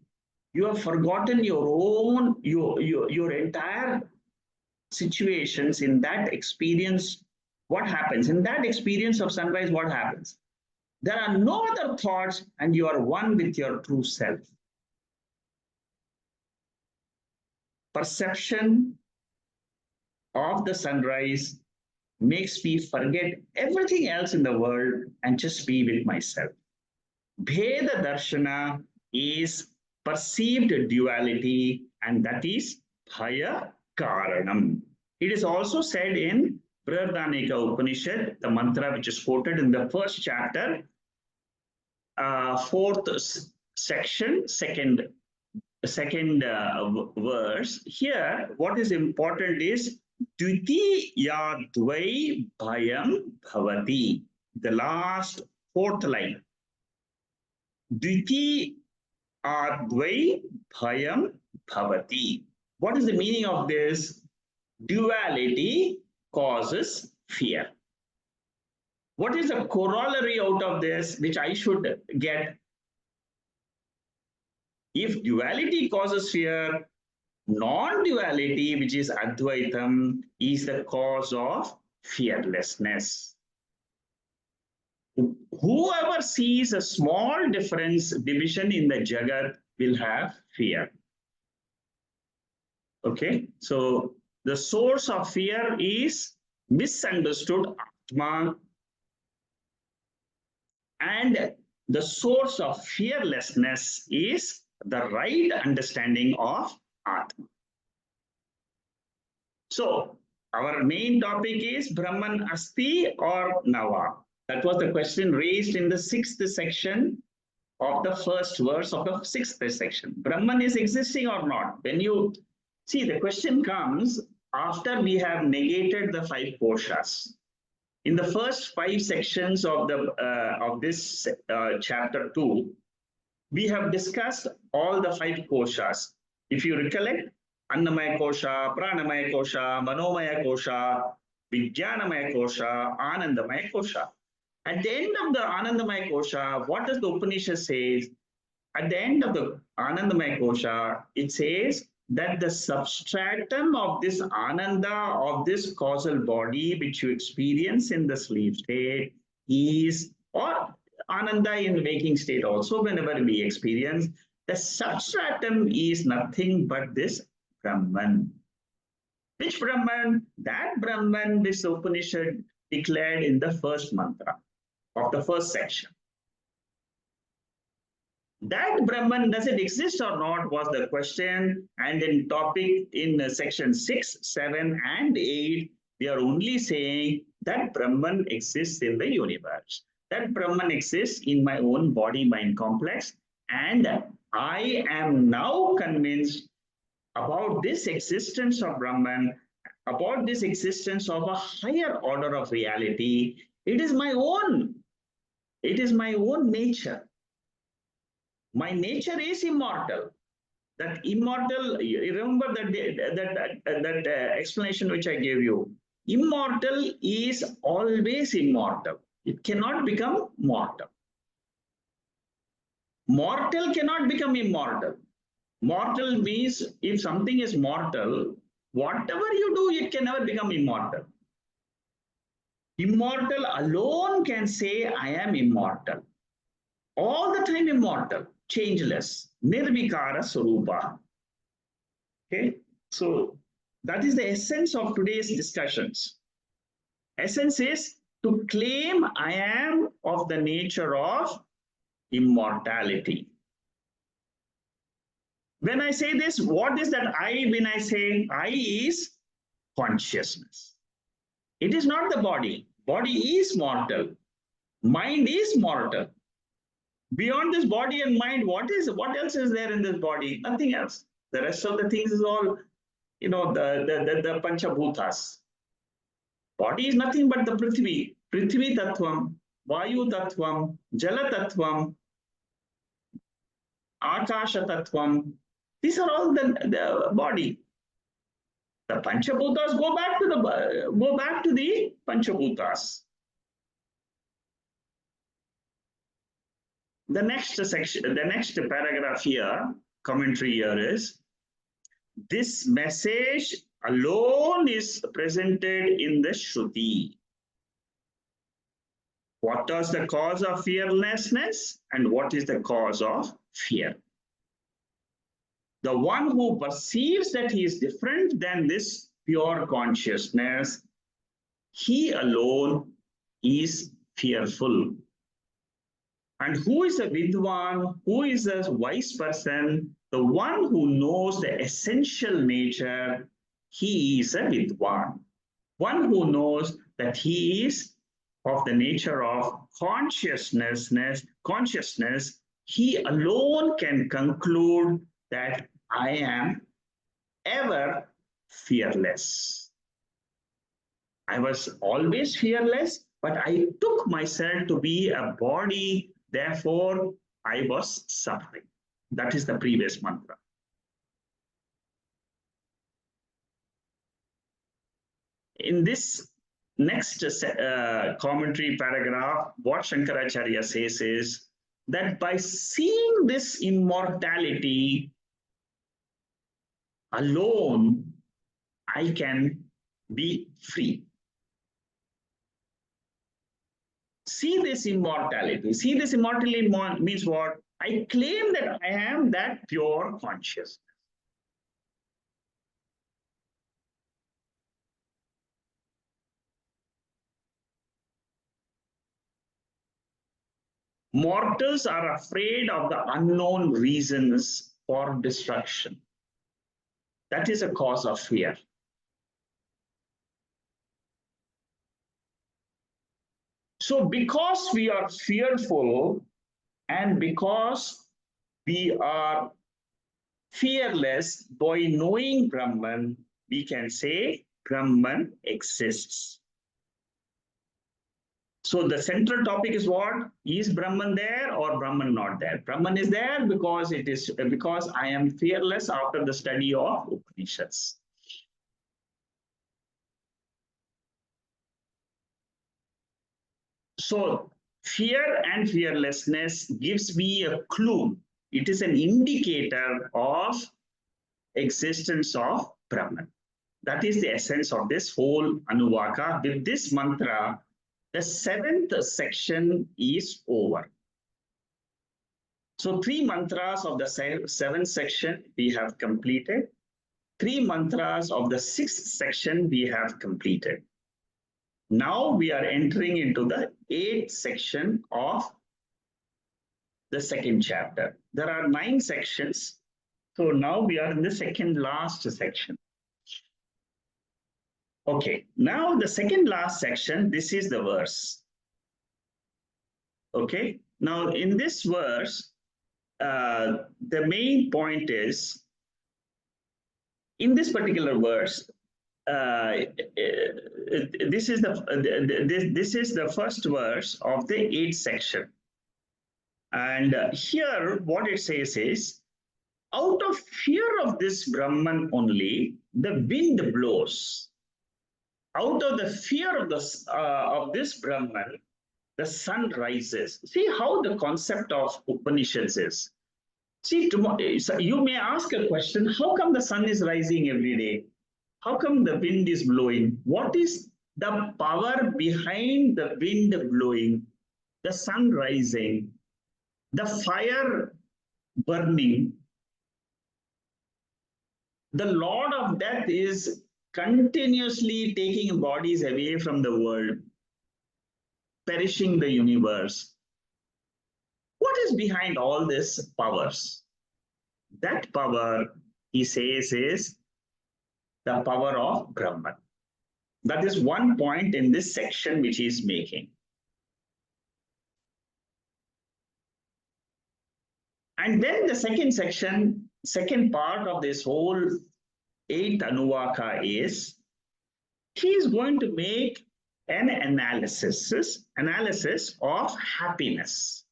You have forgotten your entire situations in that experience. What happens? In that experience of sunrise, what happens? There are no other thoughts and you are one with your true self. Perception of the sunrise makes me forget everything else in the world and just be with myself. Bheda Darshana is perceived duality, and that is Bhaya Karanam. It is also said in Brihadaranyaka Upanishad, the mantra which is quoted in the first chapter, fourth section, second verse. Here, what is important is Dvitiya Dvai Bhayam Bhavati. The last fourth line. Dvitiya Dvai Bhayam Bhavati. What is the meaning of this? Duality causes fear. What is the corollary out of this, which I should get? If duality causes fear, non-duality, which is Advaitam, is the cause of fearlessness. Whoever sees a small difference, division in the Jagat will have fear. Okay, so the source of fear is misunderstood Atma, and the source of fearlessness is the right understanding of Atma. So, our main topic is Brahman Asti or Nava. That was the question raised in the 6th section of the first verse of the 6th section. Brahman is existing or not? When you see, the question comes after we have negated the 5 koshas. In the first 5 sections of this chapter 2, we have discussed all the 5 koshas. If you recollect, Annamaya kosha, Pranamaya kosha, Manomaya kosha, Vijnanamaya kosha, Anandamaya kosha. At the end of the Anandamaya kosha, what does the Upanishad say? At the end of the Anandamaya kosha, it says that the substratum of this Ananda, of this causal body which you experience in the sleep state is, or Ananda in waking state also, whenever we experience, the substratum is nothing but this Brahman. Which Brahman? That Brahman which the Upanishad declared in the first mantra of the first section. That Brahman, does it exist or not, was the question. And in topic in section 6, 7, and 8, we are only saying that Brahman exists in the universe. That Brahman exists in my own body-mind complex. And I am now convinced about this existence of Brahman, about this existence of a higher order of reality. It is my own. It is my own nature. My nature is immortal. That immortal, you remember that explanation which I gave you. Immortal is always immortal. It cannot become mortal. Mortal cannot become immortal. Mortal means if something is mortal, whatever you do, it can never become immortal. Immortal alone can say, I am immortal. All the time immortal, changeless, nirvikara sarupa. Okay, so that is the essence of today's discussions. Essence is to claim I am of the nature of immortality. When I say this, what is that I? When I say I is consciousness. It is not the body. Body is mortal. Mind is mortal. Beyond this body and mind, what else is there in this body? Nothing else. The rest of the things is all, the Panchabhutas. Body is nothing but the Prithvi. Prithvi Tattvam, Vayu Tattvam, Jala Tattvam, Akasha Tattvam. These are all the body. The Panchabhutas go back to the Panchabhutas. The next section, the next paragraph here, commentary here is, this message alone is presented in the Shruti. What is the cause of fearlessness and what is the cause of fear? The one who perceives that he is different than this pure consciousness, he alone is fearful. And who is a Vidwan? Who is a wise person? The one who knows the essential nature, he is a Vidwan. One who knows that he is of the nature of consciousness, he alone can conclude that I am ever fearless. I was always fearless, but I took myself to be a body. Therefore, I was suffering. That is the previous mantra. In this next commentary paragraph, what Shankaracharya says is that by seeing this immortality alone, I can be free. See this immortality. See this immortality means what? I claim that I am that pure consciousness. Mortals are afraid of the unknown reasons for destruction. That is a cause of fear. So, because we are fearful and because we are fearless by knowing Brahman, we can say Brahman exists. So the central topic is what? Is Brahman there or Brahman not there? Brahman is there because I am fearless after the study of Upanishads. So fear and fearlessness gives me a clue. It is an indicator of existence of Brahman. That is the essence of this whole Anuvaka. With this mantra, the seventh section is over. So 3 mantras of the 7th section we have completed. 3 mantras of the 6th section we have completed. Now we are entering into the 8th section of the 2nd chapter. There are 9 sections. So now we are in the 2nd last section. Okay, now the 2nd last section, this is the verse. Okay, now in this verse, the main point is, in this particular verse, this is the first verse of the 8th section. And here what it says is, out of fear of this Brahman only, the wind blows. Out of the fear of this Brahman, the sun rises. See how the concept of Upanishads is. See, you may ask a question, how come the sun is rising every day? How come the wind is blowing? What is the power behind the wind blowing, the sun rising, the fire burning? The Lord of Death is continuously taking bodies away from the world, perishing the universe. What is behind all these powers? That power, he says, is the power of Brahman. That is one point in this section which he is making. And then the second section, second part of this whole 8th Anuvaka is, he is going to make an analysis of happiness.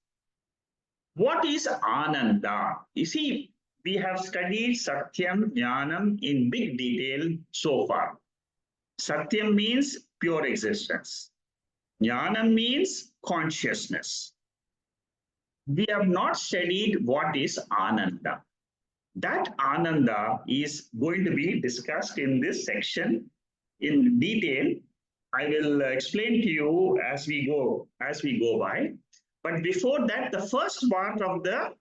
What is Ananda? You see, we have studied Satyam, Jnanam in big detail so far. Satyam means pure existence. Jnanam means consciousness. We have not studied what is Ananda. That Ananda is going to be discussed in this section in detail. I will explain to you as we go by. But before that, the first part of the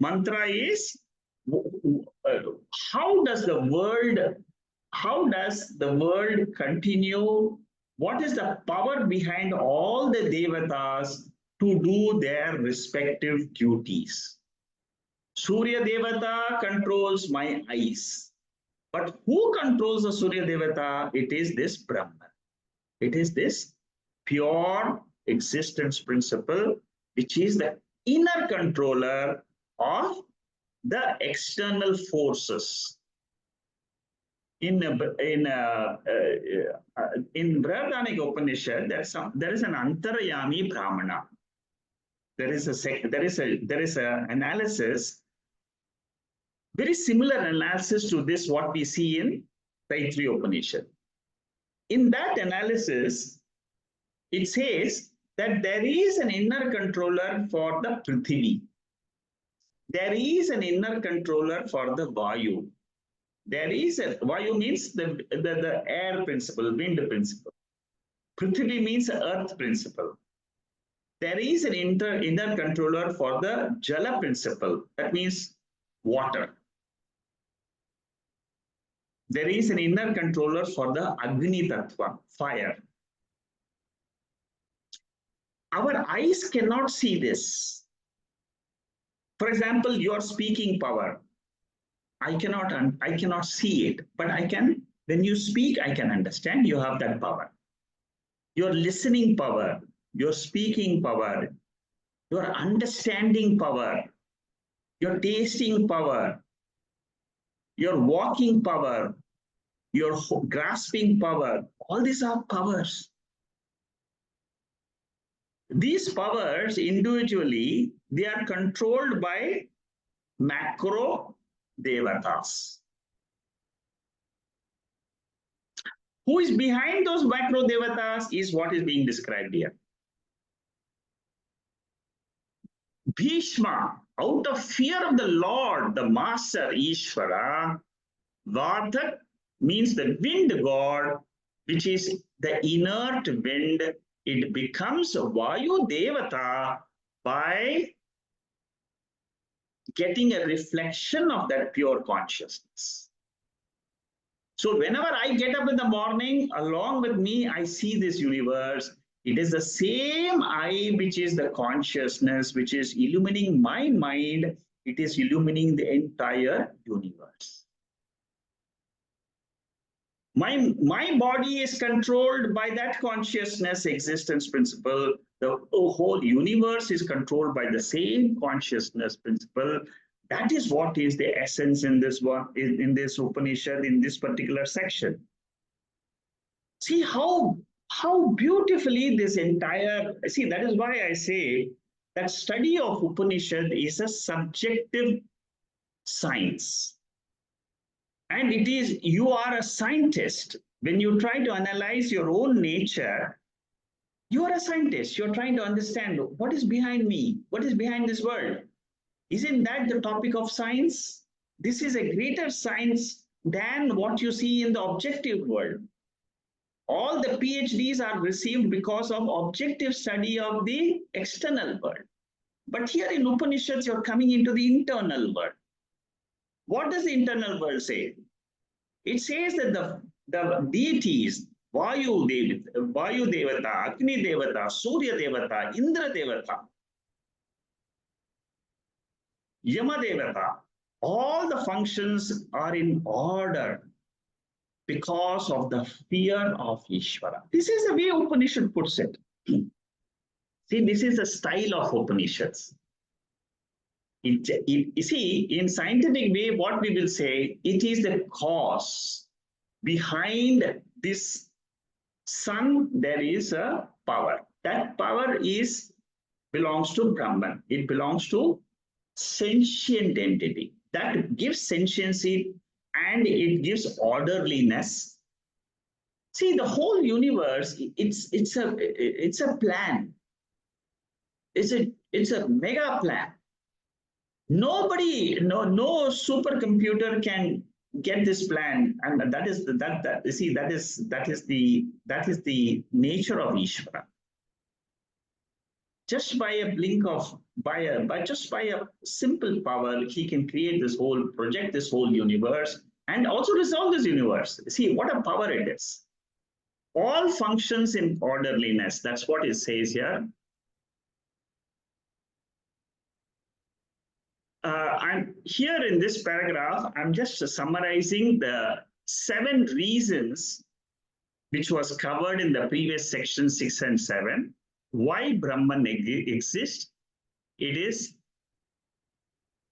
mantra is, how does the world continue? What is the power behind all the devatas to do their respective duties? Surya Devata controls my eyes. But who controls the Surya Devata? It is this Brahman. It is this pure existence principle, which is the inner controller of the external forces. In Brihadaranyaka Upanishad, there is an Antarayami Brahmana. There is an analysis, very similar analysis to this what we see in Taittriya Upanishad. In that analysis, it says that there is an inner controller for the Prithvi. There is an inner controller for the Vayu. There is a Vayu means the air principle, wind principle. Prithvi means earth principle. There is an inner controller for the Jala principle. That means water. There is an inner controller for the Agni Tattva, fire. Our eyes cannot see this. For example, your speaking power. I cannot see it, but I can, when you speak, I can understand you have that power. Your listening power, your speaking power, your understanding power, your tasting power, your walking power, your grasping power, all these are powers. These powers individually, they are controlled by macro devatas. Who is behind those macro devatas is what is being described here. Bhishma, out of fear of the Lord, the Master Ishvara, Vardhak means the wind god, which is the inert wind. It becomes Vayu Devata by getting a reflection of that pure consciousness. So whenever I get up in the morning, along with me, I see this universe. It is the same I, which is the consciousness, which is illumining my mind. It is illumining the entire universe. My body is controlled by that consciousness existence principle. The whole universe is controlled by the same consciousness principle. That is what is the essence in this one, in this Upanishad, in this particular section. See how beautifully this entire, see, that is why I say that study of Upanishad is a subjective science. And it is, you are a scientist. When you try to analyze your own nature, you are a scientist. You're trying to understand what is behind me, what is behind this world. Isn't that the topic of science? This is a greater science than what you see in the objective world. All the PhDs are received because of objective study of the external world. But here in Upanishads, you're coming into the internal world. What does the internal world say? It says that the deities, Vayu Devata, Agni Devata, Surya Devata, Indra Devata, Yama Devata, all the functions are in order because of the fear of Ishvara. This is the way Upanishad puts it. See, this is the style of Upanishads. You see, in scientific way, what we will say, it is the cause. Behind this sun, there is a power. That power belongs to Brahman. It belongs to sentient entity. That gives sentiency and it gives orderliness. See, the whole universe, it's a plan. It's a mega plan. Nobody, no supercomputer can get this plan, and that is the nature of Ishvara. Just by a blink of by a simple power, he can create this whole project, this whole universe, and also resolve this universe. See what a power it is. All functions in orderliness. That's what it says here. I'm here in this paragraph, I'm just summarizing the 7 reasons which was covered in the previous section 6 and 7. Why Brahman exists? It is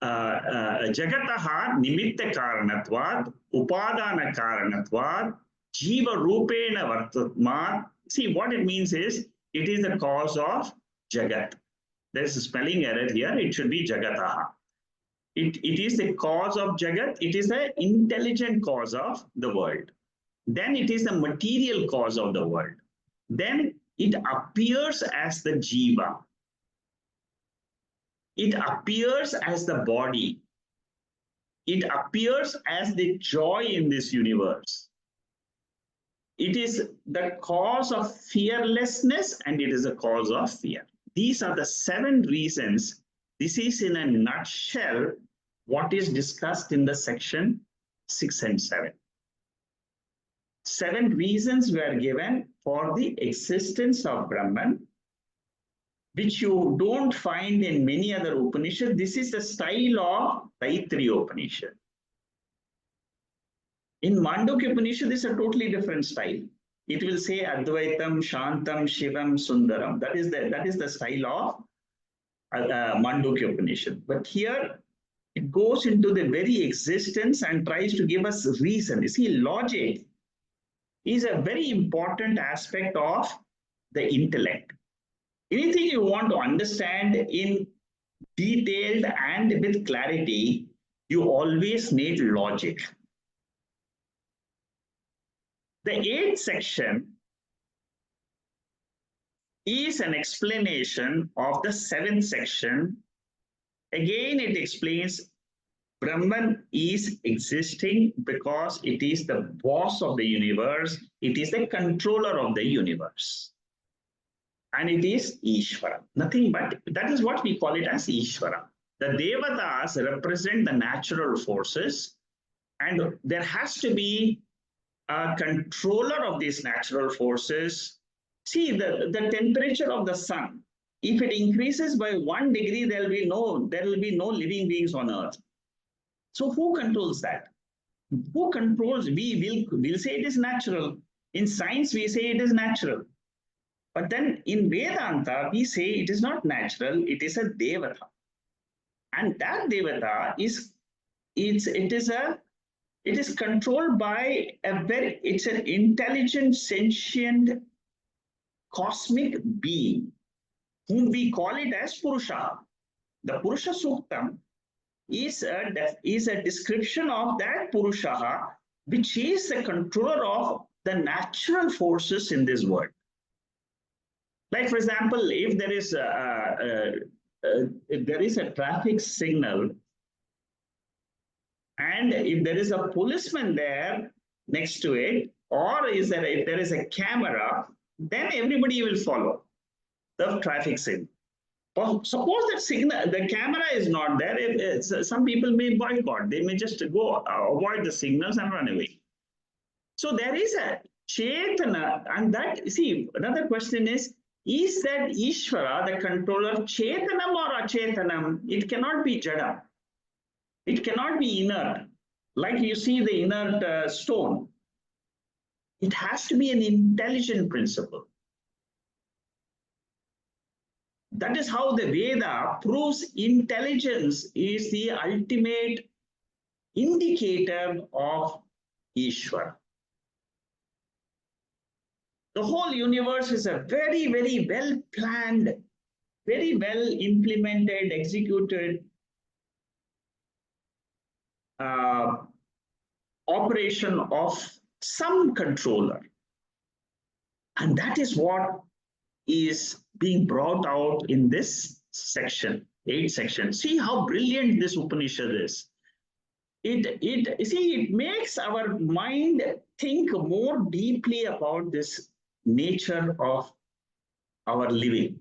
Jagataha Nimitta Karanatvad, Upadana Karanatvad, Jiva Rupena Vartatmat. See, what it means is, it is the cause of Jagat. There's a spelling error here, it should be Jagataha. It is the cause of Jagat, it is the intelligent cause of the world. Then it is the material cause of the world. Then it appears as the jiva. It appears as the body. It appears as the joy in this universe. It is the cause of fearlessness and it is a cause of fear. These are the 7 reasons. This is in a nutshell what is discussed in the section 6 and 7. 7 reasons were given for the existence of Brahman, which you don't find in many other Upanishads. This is the style of Taittriya Upanishad. In Mandukya Upanishad, this is a totally different style. It will say Advaitam, Shantam, Shivam, Sundaram. That is the style of Mandukya Upanishad. But here, it goes into the very existence and tries to give us reason. You see, logic is a very important aspect of the intellect. Anything you want to understand in detailed and with clarity, you always need logic. The 8th section is an explanation of the 7th section. Again, it explains Brahman is existing because it is the boss of the universe. It is the controller of the universe. And it is Ishvara. Nothing but, that is what we call it as Ishvara. The Devatas represent the natural forces, and there has to be a controller of these natural forces. See, the temperature of the sun, if it increases by 1 degree, there will be no living beings on earth. So who controls that? Who controls? We'll say it is natural. In science, we say it is natural. But then in Vedanta, we say it is not natural, it is a Devata. And that Devata is controlled by it's an intelligent, sentient, cosmic being, whom we call it as Purusha. The Purusha Suktam is a description of that Purusha, which is the controller of the natural forces in this world. Like, for example, if there is a traffic signal, and if there is a policeman there next to it, or if there is a camera, then everybody will follow the traffic signal. Suppose that the camera is not there, some people may boycott. They may just go avoid the signals and run away. So there is a Chetana, and that, see, another question is that Ishvara, the controller, Chetanam or Achetanam? It cannot be Jada. It cannot be inert. Like you see the inert stone. It has to be an intelligent principle. That is how the Veda proves intelligence is the ultimate indicator of Ishvara. The whole universe is a very, very well planned, very well implemented, executed operation of some controller. And that is what is being brought out in this section, 8th section. See how brilliant this Upanishad is. It makes our mind think more deeply about this nature of our living.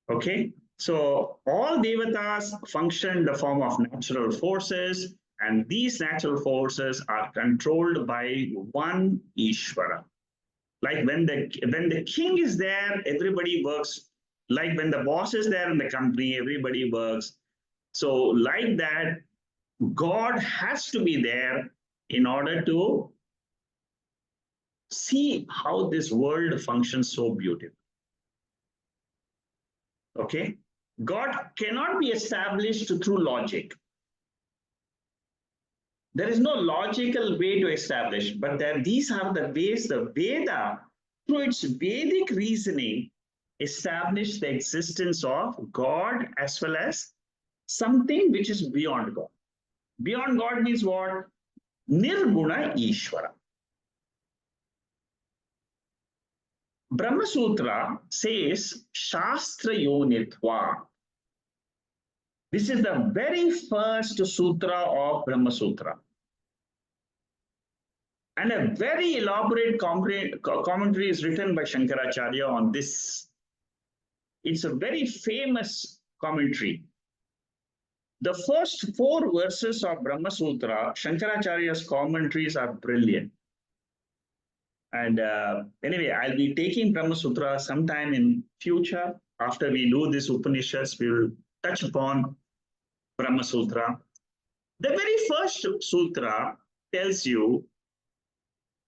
Okay, so all devatas function in the form of natural forces, and these natural forces are controlled by one Ishvara. Like when the king is there, everybody works. Like when the boss is there in the company, everybody works. So like that, God has to be there in order to see how this world functions so beautifully. Okay? God cannot be established through logic. There is no logical way to establish, but these are the ways the Veda, through its Vedic reasoning, established the existence of God as well as something which is beyond God. Beyond God means what? Nirguna Ishvara. Brahma Sutra says Shastra Yonitva. This is the very first sutra of Brahma Sutra. And a very elaborate commentary is written by Shankaracharya on this. It's a very famous commentary. The first 4 verses of Brahma Sutra, Shankaracharya's commentaries are brilliant. And anyway, I'll be taking Brahma Sutra sometime in future. After we do this Upanishads, we will touch upon Brahma Sutra. The very first sutra tells you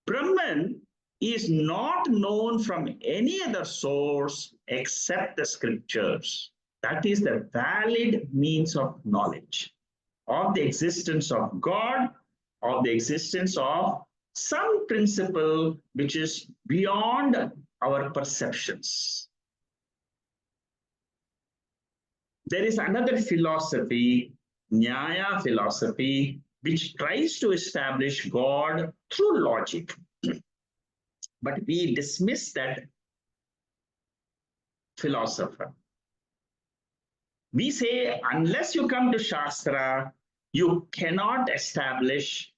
Brahman is not known from any other source except the scriptures. That is the valid means of knowledge of the existence of God, of the existence of some principle which is beyond our perceptions. There is another philosophy, Nyaya philosophy, which tries to establish God through logic. But we dismiss that philosopher. We say, unless you come to Shastra, you cannot establish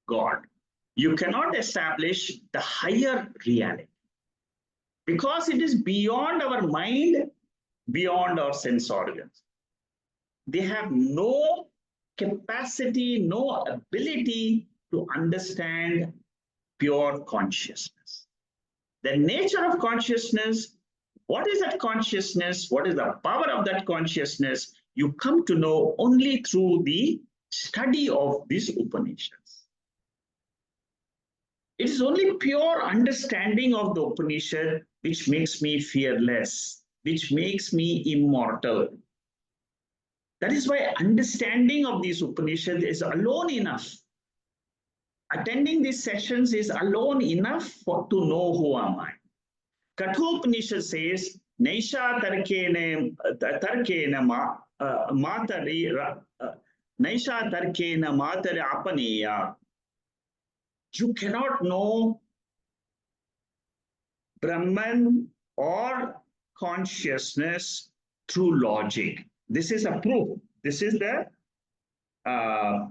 God. You cannot establish the higher reality because it is beyond our mind, beyond our sense organs. They have no capacity, no ability to understand pure consciousness. The nature of consciousness, what is that consciousness? What is the power of that consciousness? You come to know only through the study of these Upanishads. It is only pure understanding of the Upanishad which makes me fearless, which makes me immortal. That is why understanding of these Upanishads is alone enough. Attending these sessions is alone enough to know who am I. Kathopanishad says, Naisha tarkena matari Naisha tarkena matari apaneya. You cannot know Brahman or consciousness through logic. This is a proof. This is the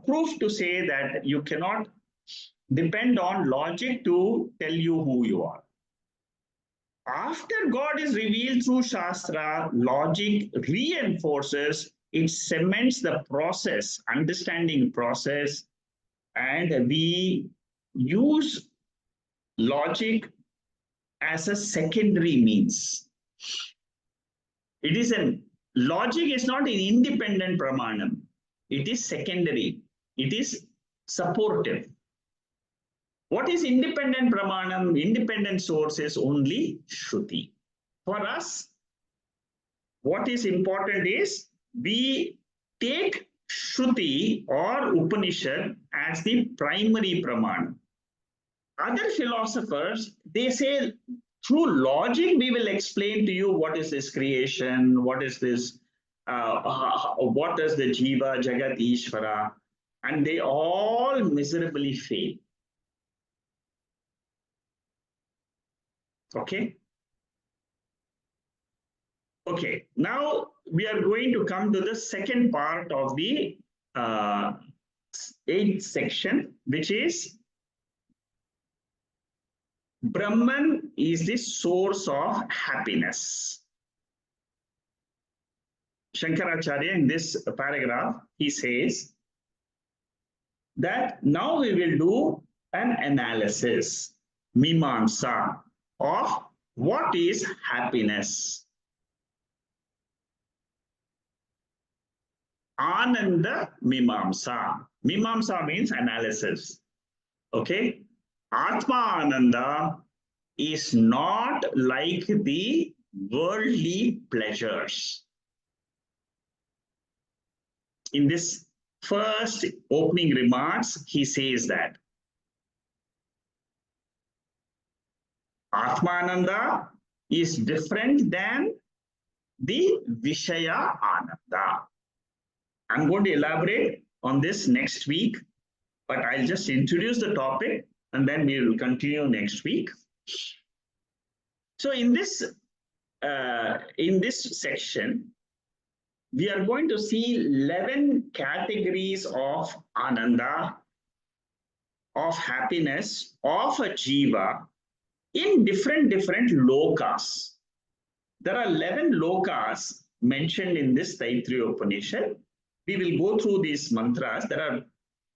proof to say that you cannot depend on logic to tell you who you are. After God is revealed through Shastra, logic reinforces, it cements the process, understanding process, and we use logic as a secondary means. It is logic is not an independent pramanam. It is secondary. It is supportive. What is independent pramanam? Independent source is only Shruti. For us, what is important is we take Shruti or Upanishad as the primary pramanam. Other philosophers, they say through logic, we will explain to you what is this creation, what is this, what is the Jiva, Jagat, Ishvara, and they all miserably fail. Okay. Okay, now we are going to come to the second part of the 8th section, which is Brahman is the source of happiness. Shankaracharya, in this paragraph, he says that now we will do an analysis, mimamsa, of what is happiness. Ananda mimamsa. Mimamsa means analysis. Okay. Atma Ananda is not like the worldly pleasures. In this first opening remarks, he says that Atmananda is different than the Vishaya Ananda. I'm going to elaborate on this next week, but I'll just introduce the topic and then we will continue next week. So in this section, we are going to see 11 categories of ananda, of happiness, of a jiva in different lokas. There are 11 lokas mentioned in this Taittriya Upanishad. We will go through these mantras. There are,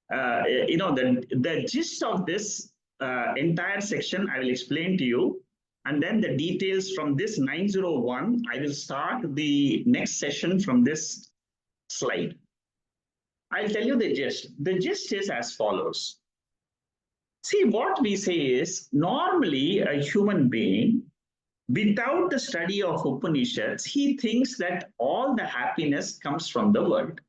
the gist of this entire section I will explain to you. And then the details from this 901, I will start the next session from this slide. I'll tell you the gist. The gist is as follows. See, what we say is normally a human being, without the study of Upanishads, he thinks that all the happiness comes from the world.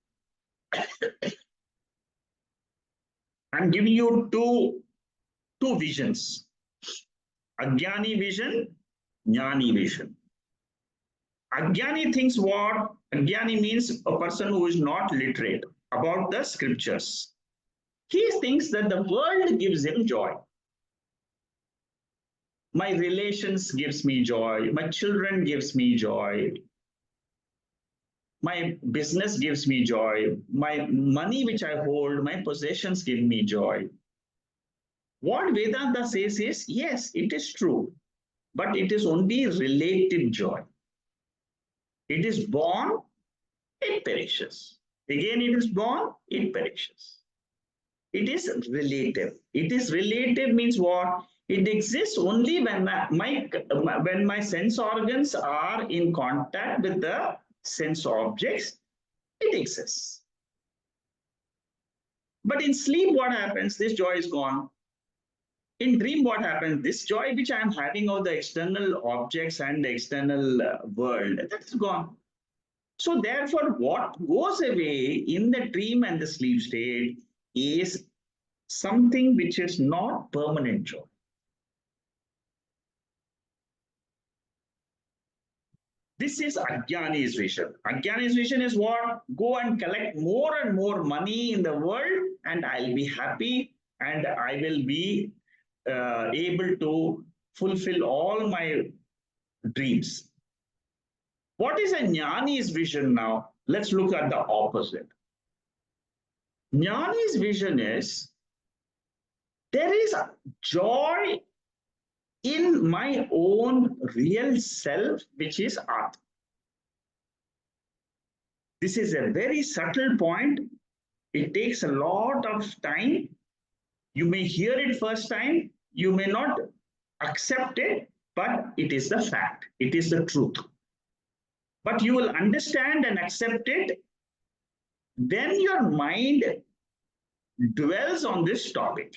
I'm giving you two visions. Ajnani vision, Jnani vision. Ajnani thinks what? Ajnani means a person who is not literate about the scriptures. He thinks that the world gives him joy. My relations gives me joy. My children gives me joy. My business gives me joy. My money which I hold, my possessions give me joy. What Vedanta says is, yes, it is true, but it is only relative joy. It is born, it perishes. Again, it is born, it perishes. It is relative. It is relative means what? It exists only when my sense organs are in contact with the sense objects. It exists. But in sleep, what happens? This joy is gone. In dream, what happens? This joy which I am having of the external objects and the external world, that's gone. So therefore, what goes away in the dream and the sleep state is something which is not permanent joy. This is Ajnani's vision. Ajnani's vision is what? Go and collect more and more money in the world and I'll be happy and I will be able to fulfill all my dreams. What is a Jnani's vision now? Let's look at the opposite. Jnani's vision is there is joy in my own real self, which is Atma. This is a very subtle point. It takes a lot of time. You may hear it first time, you may not accept it, but it is the fact, it is the truth. But you will understand and accept it when your mind dwells on this topic.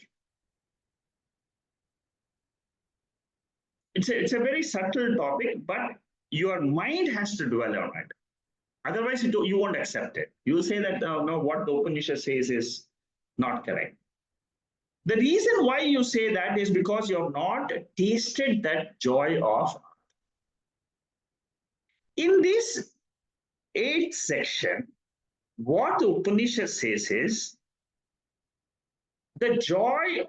It's a very subtle topic, but your mind has to dwell on it. Otherwise, you won't accept it. You will say that, no, what the Upanishad says is not correct. The reason why you say that is because you have not tasted that joy of. In this 8th section, what the Upanishad says is the joy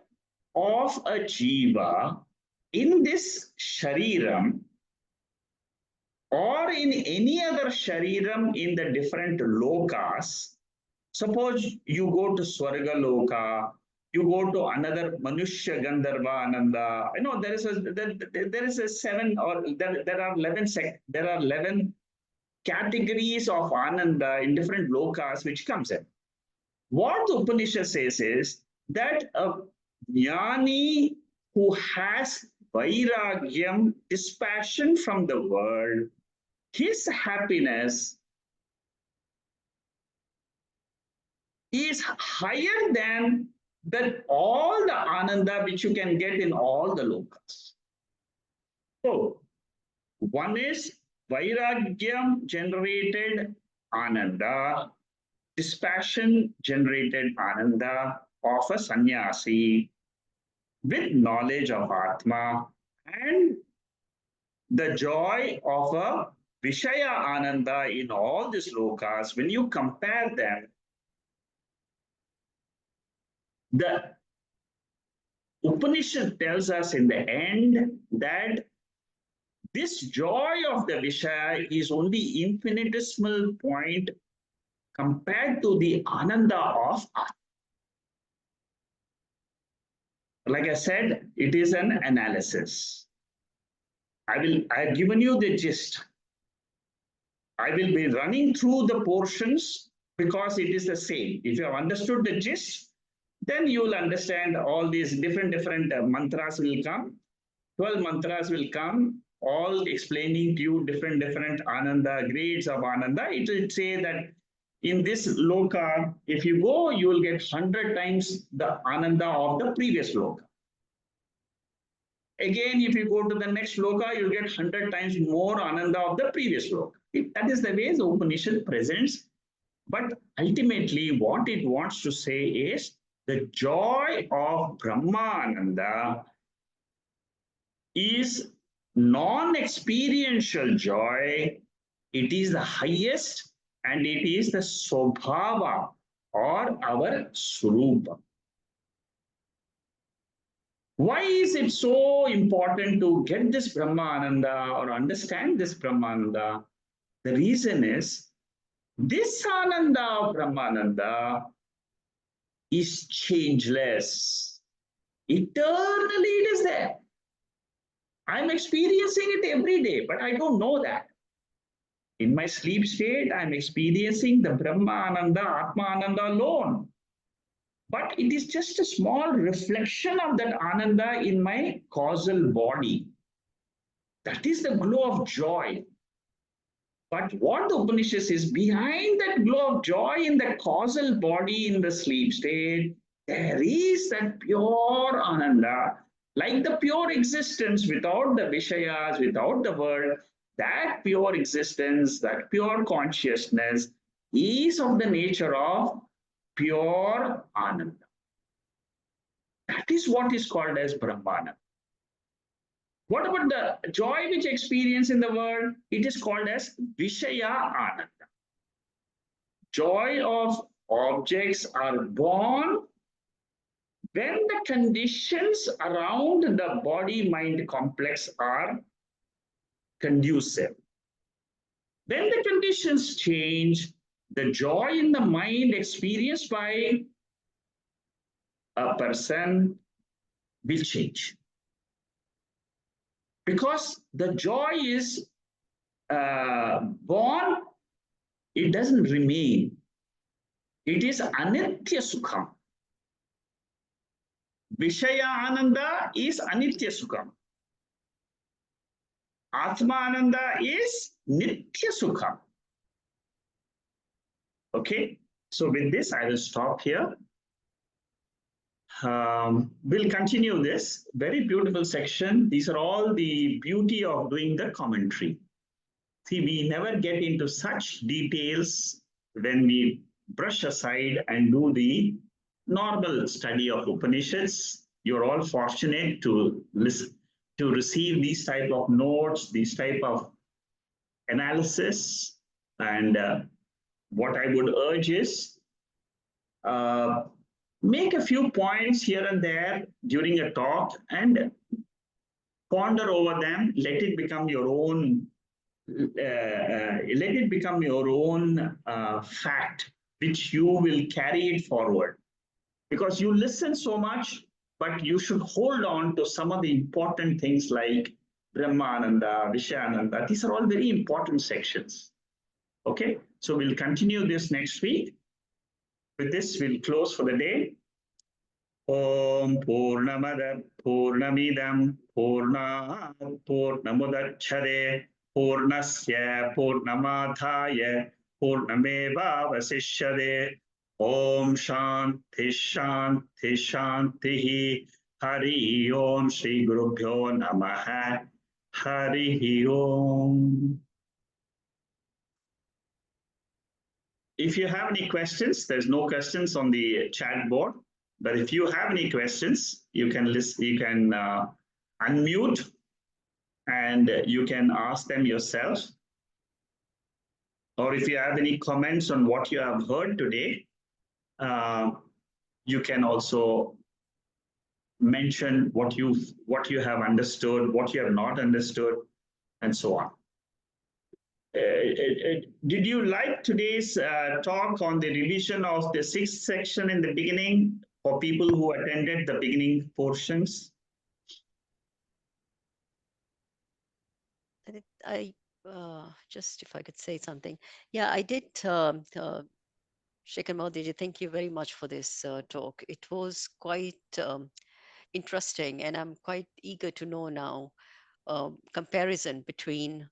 of a jiva in this shariram or in any other shariram in the different lokas. Suppose you go to Swarga Loka, you go to another Manushya Gandharva Ananda. You know, there is a 7 or there are 11 categories of Ananda in different lokas which comes in. What the Upanishad says is that a jnani who has vairagyam, dispassion from the world, his happiness is higher than all the ananda which you can get in all the lokas. So, one is vairagyam generated ananda, dispassion generated ananda of a sannyasi with knowledge of Atma and the joy of a Vishaya Ananda in all these lokas. When you compare them, the Upanishad tells us in the end that This joy of the Vishaya is only infinitesimal point compared to the Ananda of Atma. Like I said, it is an analysis. I've given you the gist. I will be running through the portions because it is the same. If you have understood the gist, then you will understand all these different mantras will come. 12 mantras will come, all explaining to you different Ananda, grades of Ananda. It will say that in this loka, if you go, you will get 100 times the Ananda of the previous loka. Again, if you go to the next loka, you'll get 100 times more Ananda of the previous loka. That is the way the Upanishad presents. But ultimately, what it wants to say is the joy of Brahmananda is non-experiential joy. It is the highest and it is the Swabhava or our Swarupa. Why is it so important to get this Brahmananda or understand this Brahmananda? The reason is this Ananda of Brahmananda is changeless. Eternally it is there. I'm experiencing it every day, but I don't know that. In my sleep state, I'm experiencing the Brahmananda, Atmananda alone. But it is just a small reflection of that Ananda in my causal body. That is the glow of joy. But what the Upanishad is behind that glow of joy in the causal body in the sleep state, there is that pure Ananda, like the pure existence without the Vishayas, without the world. That pure existence, that pure consciousness is of the nature of pure Ananda. That is what is called as Brahmana. What about the joy which experience in the world? It is called as Vishaya Ananda. Joy of objects are born when the conditions around the body-mind complex are conducive. When the conditions change, the joy in the mind experienced by a person will change. Because the joy is born, it doesn't remain. It is anitya sukham. Vishaya Ananda is anitya sukham. Atma Ananda is nitya sukham. Okay, so with this, I will stop here. We'll continue this very beautiful section. These are all the beauty of doing the commentary. See, we never get into such details when we brush aside and do the normal study of Upanishads. You're all fortunate to listen, to receive these type of notes, these type of analysis. And what I would urge is make a few points here and there during a talk and ponder over them. Let it become your own. Let it become your own fact, which you will carry it forward. Because you listen so much, but you should hold on to some of the important things like Brahmananda, Vishayananda. These are all very important sections. Okay, so we'll continue this next week. With this, we'll close for the day. Om Purnamada Purnamidam Purnat Purnamudachare Purnasya Purnamadhaya Purnameva Vasishyade. Om Shanti Shanti Shanti Hari Om Shri Gurubhyo Namaha Hari Om. If you have any questions, there's no questions on the chat board. But if you have any questions, you can unmute and you can ask them yourself. Or if you have any comments on what you have heard today, you can also mention what you have understood, what you have not understood. and so on. Did you like today's talk on the revision of the sixth section in the beginning for people who attended the beginning portions? I just if I could say something. Yeah, I did. Shekhar Modi, thank you very much for this talk. It was quite interesting, and I'm quite eager to know now comparison between,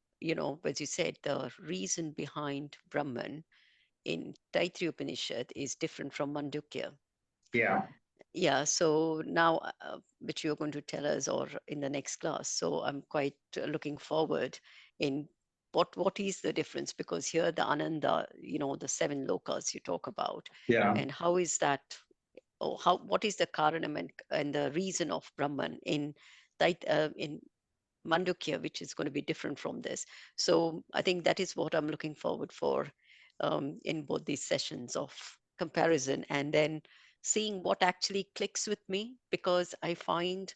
as you said, the reason behind Brahman in Taittriya Upanishad is different from Mandukya. Yeah, Yeah, so now, which you're going to tell us or in the next class. So I'm quite looking forward in what is the difference, because here the Ananda, the seven lokas you talk about, yeah, and how is that, or how what is the karanam and the reason of Brahman in Mandukya, which is going to be different from this. So I think that is what I'm looking forward for in both these sessions of comparison, and then seeing what actually clicks with me, because I find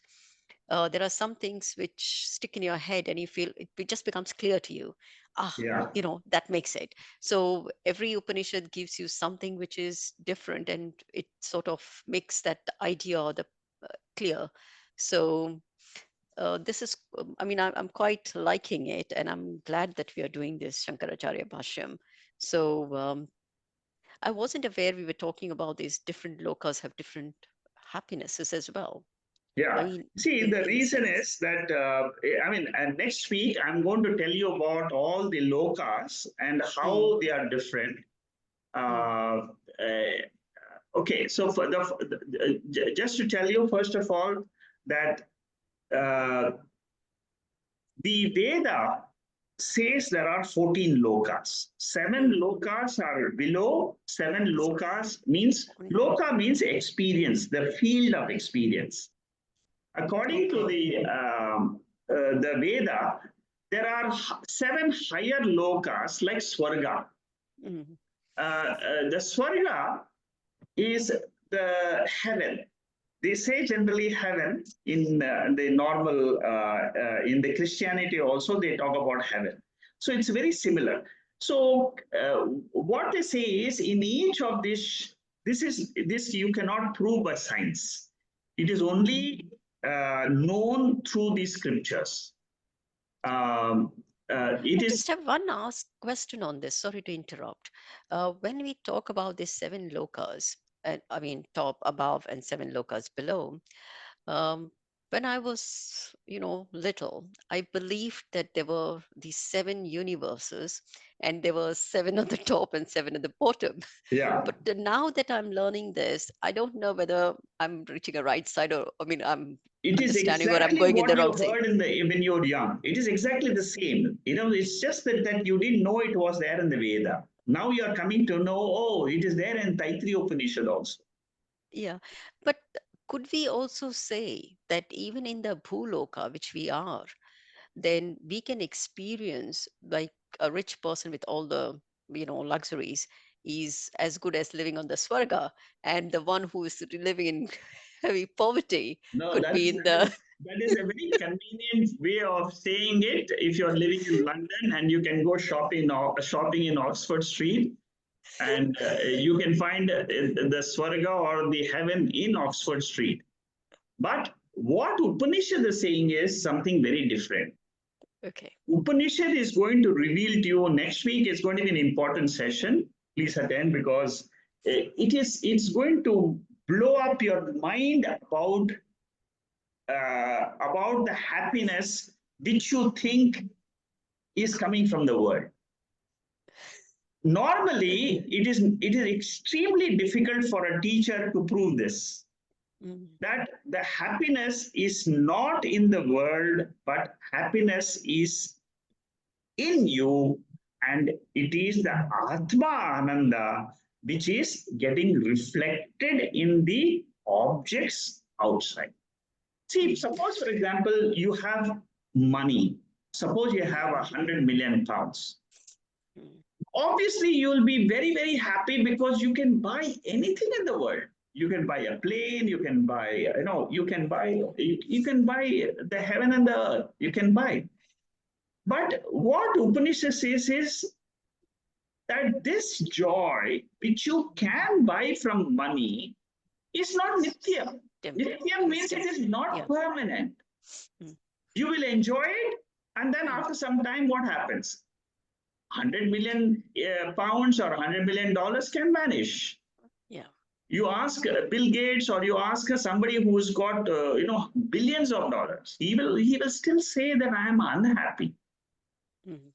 there are some things which stick in your head and you feel it just becomes clear to you. Ah, yeah, that makes it. So every Upanishad gives you something which is different, and it sort of makes that idea or the clear. So this is, I mean, I'm quite liking it, and I'm glad that we are doing this Shankaracharya Bhashyam. So I wasn't aware we were talking about these different lokas have different happinesses as well. I yeah. mean, See, the in a reason sense. is that, I mean, next week I'm going to tell you about all the lokas and Mm, how they are different. mm, Uh, uh, okay, so for just to tell you, first of all, that uh, the Veda says there are 14 lokas. Seven mm. lokas are below, seven lokas means, Only- loka means experience, the field of experience. According to Okay. the Veda, there are seven higher lokas like Swarga. Mm, The Swarga is the heaven. They say generally heaven in the normal, in the Christianity also, they talk about heaven. So it's very similar. So what they say is in each of this you cannot prove by science. It is only known through the scriptures. Um, it I just is, have one question on this. Sorry to interrupt. When we talk about these seven lokas, and I mean top, above, and seven lokas below, Um, when I was, little, I believed that there were these seven universes, and there were seven at the top and seven at the bottom. yeah. But now that I'm learning this, I don't know whether I'm reaching a right side, or I mean, I'm It is understanding, or I'm exactly going in what the you wrong thing. heard in the when you're young. It is exactly the same. It's just that you didn't know it was there in the Veda. Now you are coming to know, oh, it is there in Taittriya Upanishad also. Yeah. But could we also say that even in the Bhuloka, which we are, then we can experience like a rich person with all the luxuries is as good as living on the swarga, and the one who is living in heavy poverty No, could be in that the is that is a very convenient way of saying it. If you're living in London and you can go shopping in Oxford Street, and you can find the Swarga or the heaven in Oxford Street. But what Upanishad is saying is something very different. okay. Upanishad is going to reveal to you next week. Is going to be an important session. Please attend because it's going to blow up your mind about the happiness which you think is coming from the world. Normally, Okay. it is extremely difficult for a teacher to prove this, Mm, that the happiness is not in the world, but happiness is in you, and it is the Atma Ananda which is getting reflected in the objects outside. See, mm, suppose, for example, you have money. Suppose you mm, have 100 million pounds. mm. Obviously, you will be very, very happy because you can buy anything in the world. You can buy a plane, you can buy, you can buy the heaven and the earth. You can buy. But what Upanishad says is that this joy, which you can buy from money, is not nitya. Temporary. Nitya means it is not Yeah. permanent. Mm. You will enjoy it, and then after some time, what happens? 100 million pounds or 100 million dollars can vanish. Yeah. You ask Bill Gates, or you ask somebody who's got billions of dollars, he will still say that I am unhappy. Mm.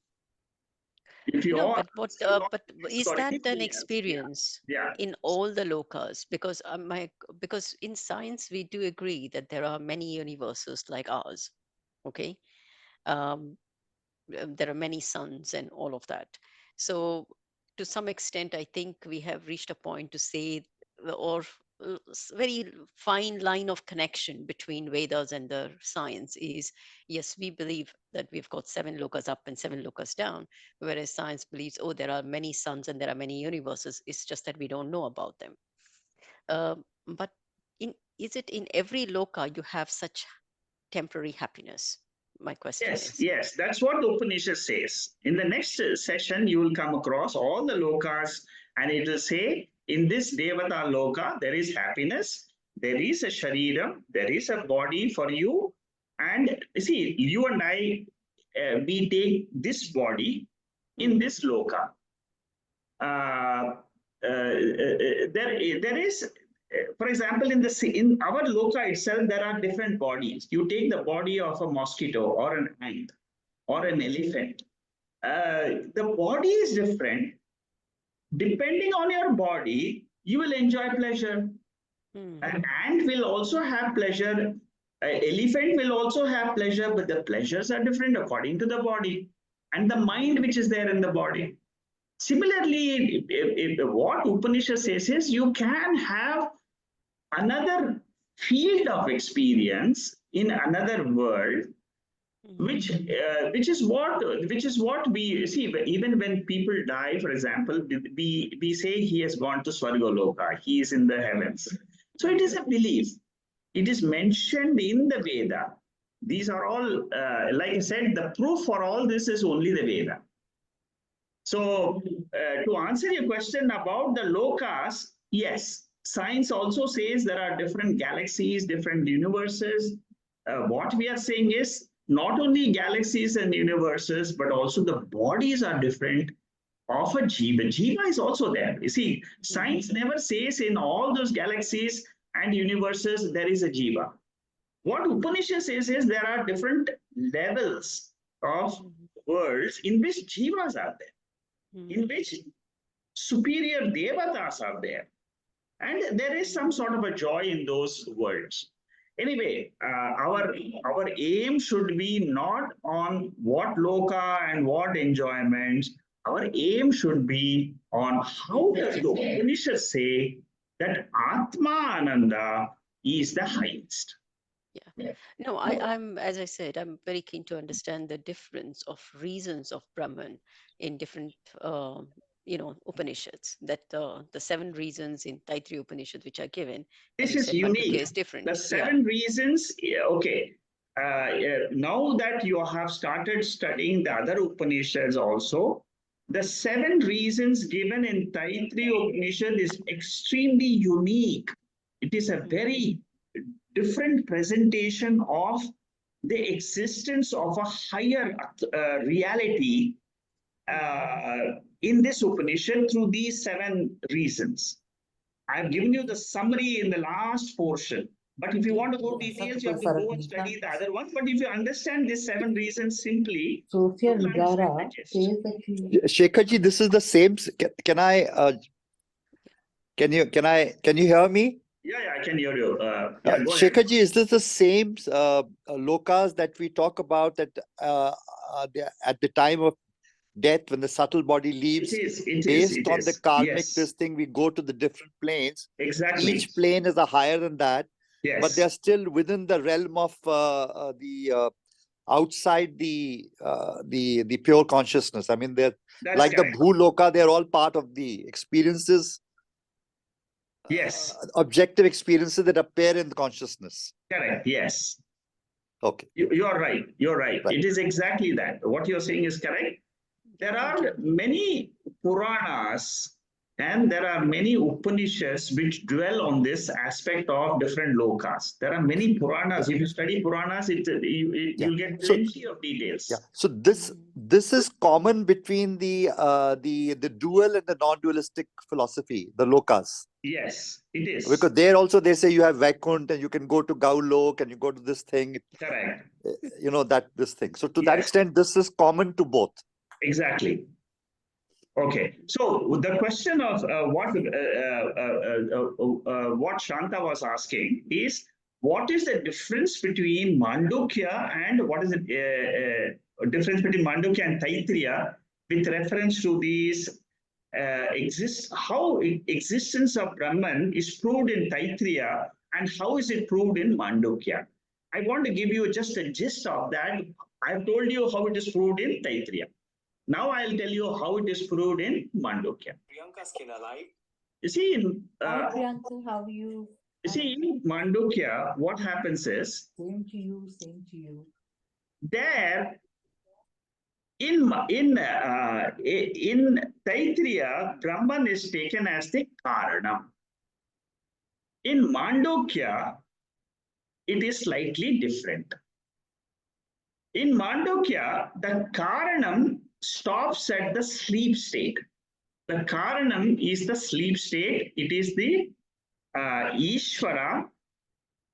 If you No, all but what? ask a lot But of people is or that an anybody else, experience yeah, in all the lokas? Because because in science we do agree that there are many universes like ours. Okay, um, there are many suns and all of that. So to some extent, I think we have reached a point to say, or very fine line of connection between Vedas and the science is, yes, we believe that we've got 7 lokas up and 7 lokas down, whereas science believes, oh, there are many suns and there are many universes. It's just that we don't know about them. But is it in every loka you have such temporary happiness? My question yes, is. yes, that's what the Upanishad says. In the next session, you will come across all the lokas, and it will say, in this Devata loka, there is happiness, there is a shariram, there is a body for you. And see, you and I, we take this body in this loka. There is, for example, in our loka itself, there are different bodies. You take the body of a mosquito or an ant or an elephant. The body is different. Depending on your body, you will enjoy pleasure. An ant will also have pleasure. An elephant will also have pleasure, but the pleasures are different according to the body and the mind which is there in the body. Similarly, what Upanishad says is you can have another field of experience in another world, which is what we see. Even when people die, for example, we say he has gone to Swargaloka, he is in the heavens. So it is a belief. It is mentioned in the Veda. These are all, like I said, the proof for all this is only the Veda. So, to answer your question about the lokas, yes, science also says there are different galaxies, different universes. What we are saying is not only galaxies and universes, but also the bodies are different of a jiva. Jiva is also there. You see, science never says in all those galaxies and universes there is a jiva. What Upanishad says is there are different levels of worlds in which jivas are there, in which superior devatas are there. And there is some sort of a joy in those words. Anyway, our aim should be not on what loka and what enjoyments. Our aim should be on how does the Upanishad say that Atma Ananda is the highest. Yeah. No, I'm, as I said, I'm very keen to understand the difference of reasons of Brahman in different, Upanishads. That the 7 reasons in Taittriya Upanishad, which are given, as This you is said, Mandukya unique. is different. The Yeah. 7 reasons, okay. Now that you have started studying the other Upanishads also, the 7 reasons given in Taittiriya Upanishad is extremely unique. It is a very different presentation of the existence of a higher reality in this Upanishad through these 7 reasons. I've given you the summary in the last portion. But if you want to go details, you have to go and study the other one. But if you understand these 7 reasons simply, Social you understand the Vigara gist. says that she Shekharji, this is the same. Can I? Can you hear me? Yeah, I can hear you. Yeah, go ahead. Shekharji, is this the same lokas that we talk about at the time of death when the subtle body leaves? Based on the karmic Yes, this thing, we go to the different planes. exactly. Each plane is a higher than that, Yes. but they're still within the realm of the outside the pure consciousness. I mean, they're That's like correct. the bhuloka. They're all part of the experiences. Yes. Objective experiences that appear in the consciousness. Correct. Yes. Okay. You are right. You're right. Right. It is exactly that. What you're saying is correct. There are many Puranas and there are many Upanishads which dwell on this aspect of different lokas. There are many Puranas. If you study Puranas, you get plenty of details. Yeah. So this is common between the dual and the non-dualistic philosophy, the lokas. Yes, it is. Because there also they say you have Vaikunt and you can go to Gaulok and you go to this thing. Correct. You know, this thing. So to that extent, this is common to both. Exactly. Okay, so the question of what Shanta was asking is, what is the difference between Mandukya and what is the difference between Mandukya and Taittriya with reference to these how existence of Brahman is proved in Taittriya and how is it proved in Mandukya? I want to give you just a gist of that. I've told you how it is proved in Taittriya. Now I'll tell you how it is proved in Mandukya. Priyanka's still alive. You see, in Priyanka, how you? in Mandukya, what happens is Same to you, same to you. there in Taittriya, Brahman is taken as the Karanam. In Mandukya, it is slightly different. In Mandukya, the Karanam stops at the sleep state. The Karanam is the sleep state. It is the Ishvara,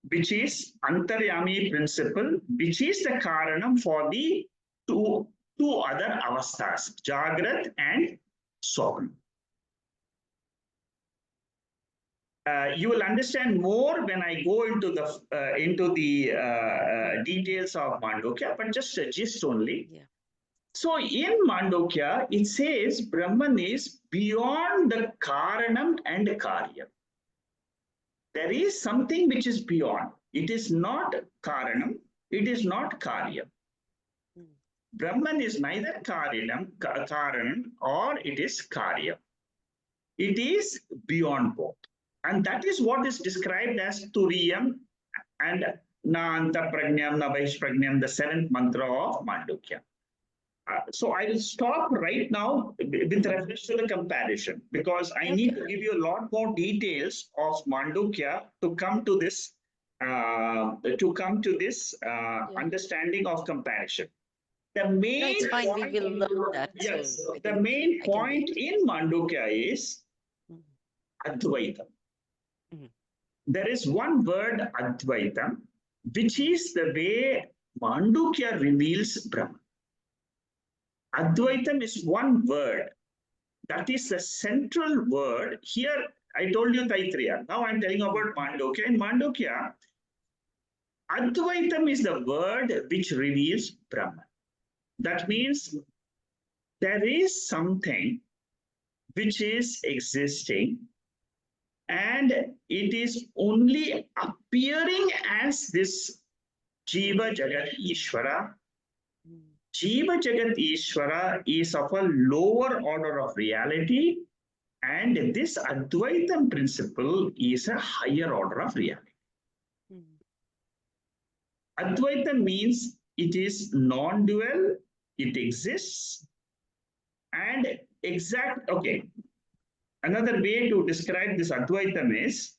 which is Antaryami principle, which is the Karanam for the two other avasthas, Jagrat and Swapna. You will understand more when I go into the details of Mandukya, but just a gist only. Yeah. So in Mandukya, it says Brahman is beyond the Karanam and Karya. There is something which is beyond. It is not Karanam, it is not Karya. Brahman is neither Karanam or it is Karya. It is beyond both. And that is what is described as Turiyam and Nanta Prajnam, Navaish Prajnam, the seventh mantra of Mandukya. So I will stop right now with reference to the comparison because I need to give you a lot more details of Mandukya to come to this understanding of comparison. The main it's fine. We will learn that. Yes, So the main point wait. in Mandukya is Advaita. There is one word Advaita, which is the way Mandukya reveals Brahman. Advaitam is one word. That is the central word. Here, I told you Taittriya. Now I'm telling about Mandukya. In Mandukya, Advaitam is the word which reveals Brahman. That means there is something which is existing and it is only appearing as this Jiva Jagat Ishvara. Jiva Jagat Ishvara is of a lower order of reality, and this Advaitam principle is a higher order of reality. Advaitam means it is non-dual, it exists, and okay. Another way to describe this Advaitam is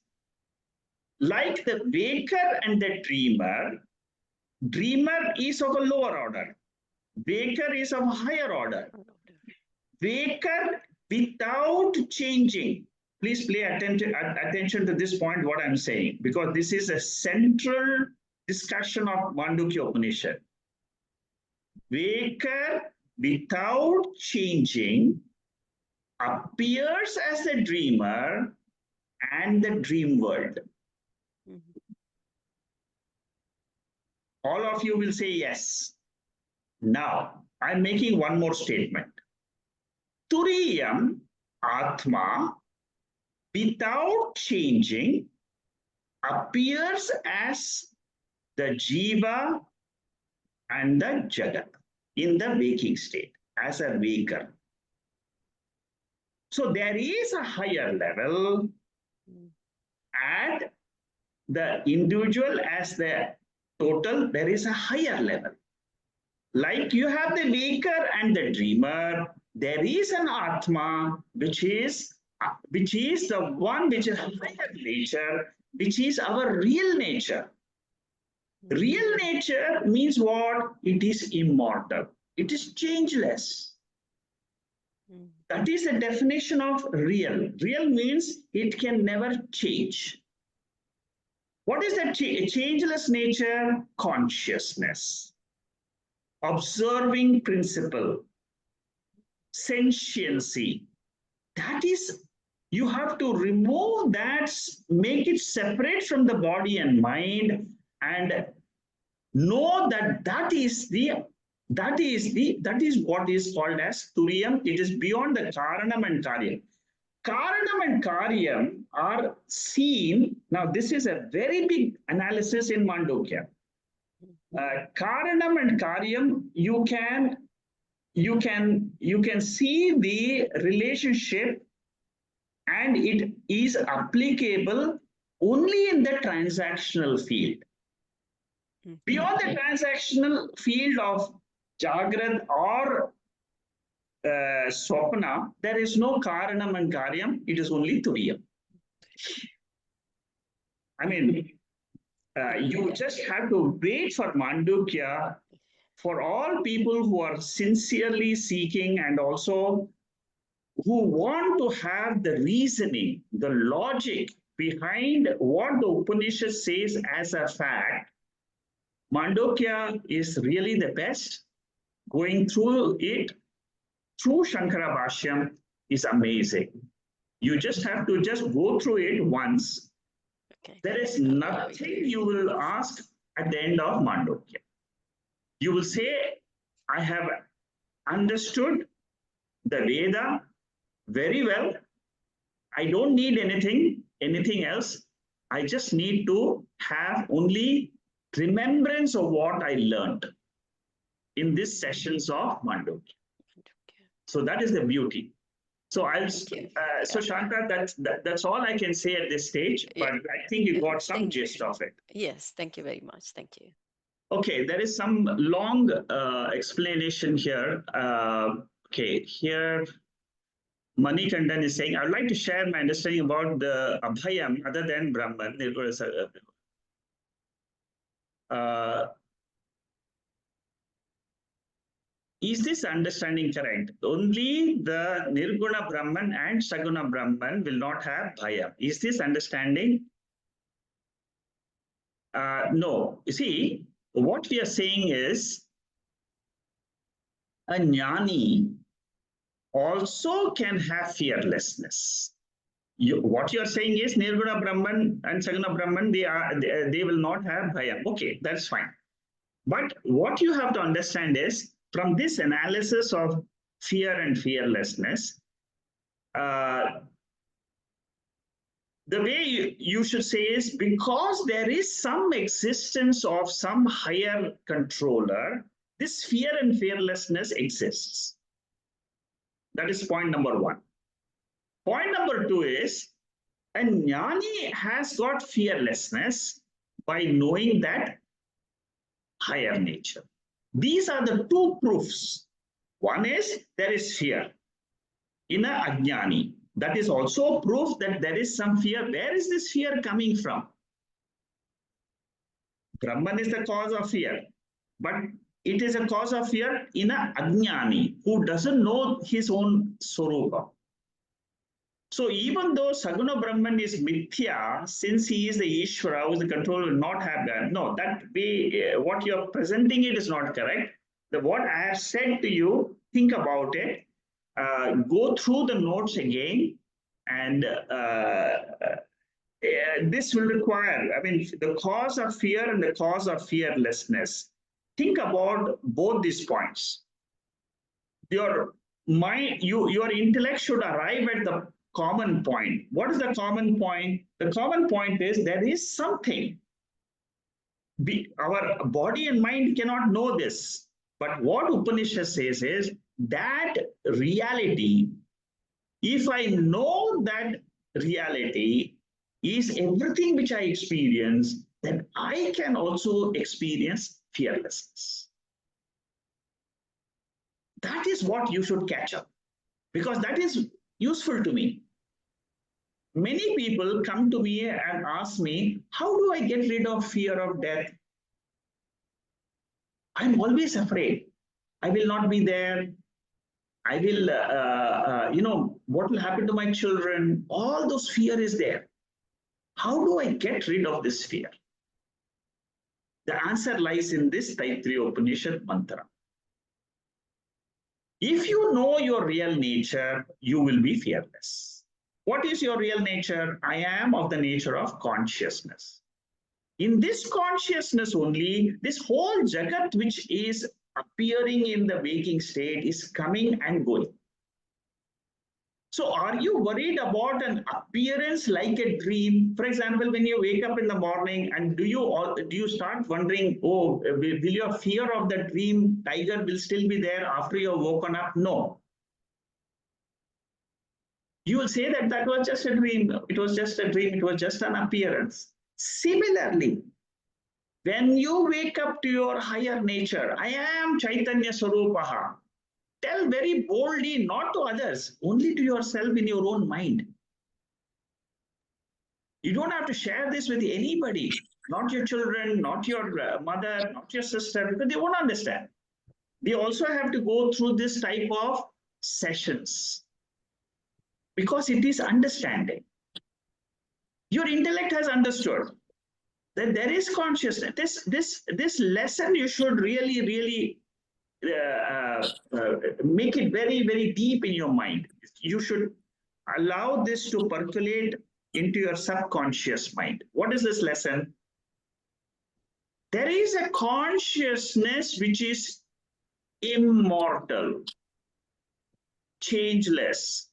like the waker and the dreamer. Dreamer is of a lower order. Waker is of a higher order. Waker without changing. Please pay attention to this point, what I'm saying, because this is a central discussion of Mandukya Upanishad. Waker without changing appears as the dreamer and the dream world. All of you will say yes. Now, I'm making one more statement. Turiyam Atma, without changing, appears as the Jiva and the Jagat in the waking state, as a waker. So there is a higher level at the individual as the total, there is a higher level. Like you have the waker and the dreamer, there is an Atma, which is the one which is higher nature, which is our real nature. Real nature means what? It is immortal. It is changeless. That is the definition of real. Real means it can never change. What is that changeless nature? Consciousness, observing principle, sentiency. That is, you have to remove that, make it separate from the body and mind, and know that that is what is called as Turiyam. It is beyond the Karanam and Karyam. Karanam and Karyam are seen. Now, this is a very big analysis in Mandukya. Karanam and Karyam, you can see the relationship, and it is applicable only in the transactional field. Beyond the transactional field of Jagrat or Swapna, there is no Karanam and Karyam, it is only Turiyam. I mean, you just have to wait for Mandukya. For all people who are sincerely seeking and also who want to have the reasoning, the logic behind what the Upanishad says as a fact, Mandukya is really the best. Going through it, through Shankara Bhashyam, is amazing. You just have to just go through it once. Okay. There is nothing you will ask at the end of Mandukya. You will say, I have understood the Veda very well. I don't need anything else. I just need to have only remembrance of what I learned in these sessions of Mandukya. So that is the beauty. So so Shanta, that's all I can say at this stage, but I think you got some gist of it. Yes, thank you very much. Thank you. Okay, there is some long explanation here. Okay, here Manikandan is saying, I would like to share my understanding about the Abhayam other than Brahman. Is this understanding correct? Only the Nirguna Brahman and Saguna Brahman will not have Bhaya. Is this understanding? No. You see, what we are saying is a jnani also can have fearlessness. What you are saying is Nirguna Brahman and Saguna Brahman, they will not have Bhaya. Okay, that's fine. But what you have to understand is, from this analysis of fear and fearlessness, the way you should say is, because there is some existence of some higher controller, this fear and fearlessness exists. That is point number one. Point number two is, a jnani has got fearlessness by knowing that higher nature. These are the two proofs. One is there is fear in a ajnani. That is also proof that there is some fear. Where is this fear coming from? Brahman is the cause of fear, but it is a cause of fear in a ajnani who doesn't know his own swarupa. So even though Saguna Brahman is mithya, since he is the Ishvara, who is the controller, will not have that. No, that way, what you are presenting it is not correct. What I have said to you, think about it, go through the notes again, and this will require, I mean, the cause of fear and the cause of fearlessness. Think about both these points. Your mind, your intellect should arrive at the common point. What is the common point? The common point is there is something. Our body and mind cannot know this. But what Upanishad says is that reality, if I know that reality is everything which I experience, then I can also experience fearlessness. That is what you should catch up, because that is useful to me. Many people come to me and ask me, how do I get rid of fear of death? I'm always afraid. I will not be there. I will, what will happen to my children? All those fear is there. How do I get rid of this fear? The answer lies in this Taittriya Upanishad mantra. If you know your real nature, you will be fearless. What is your real nature? I am of the nature of consciousness. In this consciousness only, this whole Jagat which is appearing in the waking state is coming and going. So are you worried about an appearance like a dream? For example, when you wake up in the morning, and do you start wondering, oh, will your fear of the dream tiger will still be there after you're woken up? No. You will say that that was just a dream. It was just a dream. It was just an appearance. Similarly, when you wake up to your higher nature, I am Chaitanya Swarupaha. Tell very boldly, not to others, only to yourself in your own mind. You don't have to share this with anybody, not your children, not your mother, not your sister, because they won't understand. They also have to go through this type of sessions because it is understanding. Your intellect has understood that there is consciousness. This lesson you should really make it very, very deep in your mind. You should allow this to percolate into your subconscious mind. What is this lesson? There is a consciousness which is immortal, changeless,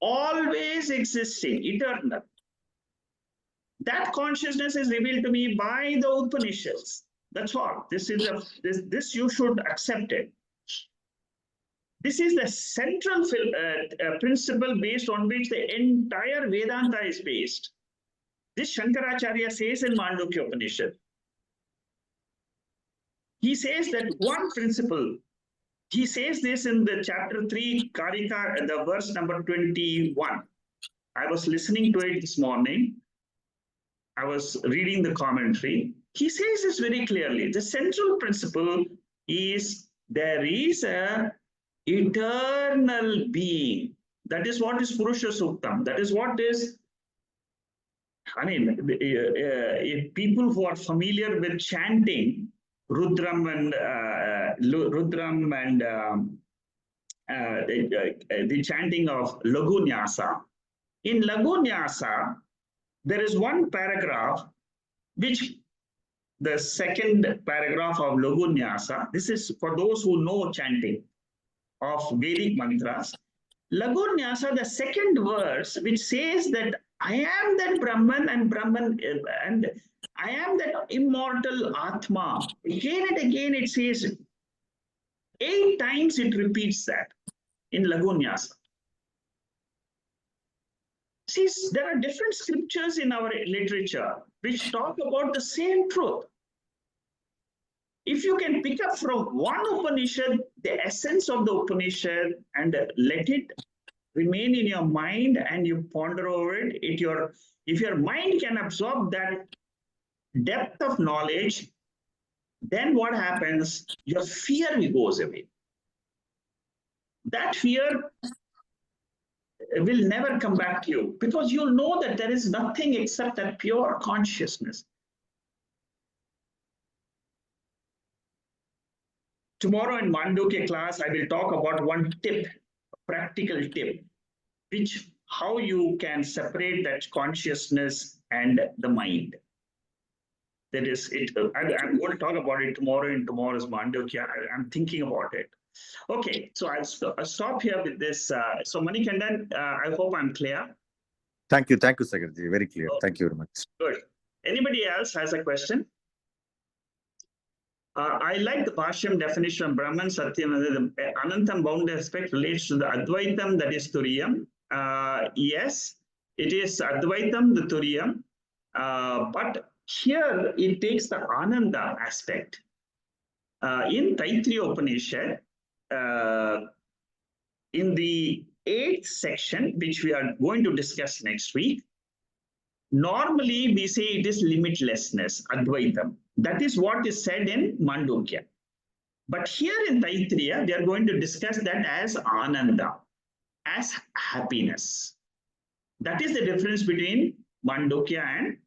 always existing, eternal. That consciousness is revealed to me by the Upanishads. That's all. This you should accept it. This is the central principle based on which the entire Vedanta is based. This Shankaracharya says in Mandukya Upanishad. He says that one principle. He says this in the chapter 3, Karika, the verse number 21. I was listening to it this morning. I was reading the commentary. He says this very clearly. The central principle is there is a eternal being. That is what is Purusha Suktam. That is what is, I mean, people who are familiar with chanting Rudram and the chanting of Lagunyasa. In Lagunyasa, there is one paragraph which the second paragraph of Lagunyasa, this is for those who know chanting of Vedic mantras. Lagunyasa, the second verse, which says that I am that Brahman and I am that immortal Atma. Again and again it says, 8 times it repeats that in Lagunyasa. See, there are different scriptures in our literature which talk about the same truth. If you can pick up from one Upanishad, the essence of the Upanishad, and let it remain in your mind and you ponder over it, if your mind can absorb that depth of knowledge, then what happens? Your fear goes away. That fear will never come back to you because you'll know that there is nothing except that pure consciousness. Tomorrow in Mandukya class, I will talk about one tip, a practical tip, which how you can separate that consciousness and the mind. That is it. I'm going to talk about it tomorrow in tomorrow's Mandukya. I'm thinking about it. Okay, so I'll stop here with this. So Manikandan, I hope I'm clear. Thank you, Secretary. Very clear. Okay. Thank you very much. Good. Anybody else has a question? I like the Bhashyam definition of Brahman, Satyam, Anantam bounded aspect relates to the Advaitam, that is Turiyam. Yes, it is Advaitam, the Turiyam, but here it takes the Ananda aspect. In Taittriya Upanishad, in the 8th section, which we are going to discuss next week, normally we say it is limitlessness, Advaitam. That is what is said in Mandukya. But here in Taittriya, we are going to discuss that as Ananda, as happiness. That is the difference between Mandukya and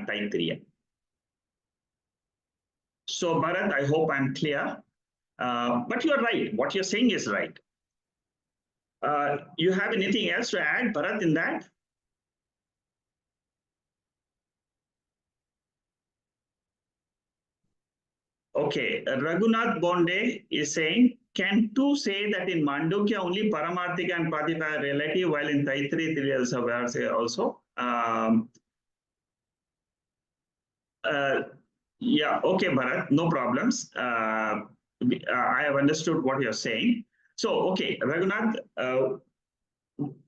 Taittriya. So, Bharat, I hope I'm clear. But you're right. What you're saying is right. You have anything else to add, Bharat, in that? Okay, Raghunath Bonde is saying, can two say that in Mandukya only Paramarthika and Pratipha are relative, while in Taittiriya also? Yeah, okay, Bharat, no problems. I have understood what you're saying. So, okay, Raghunath,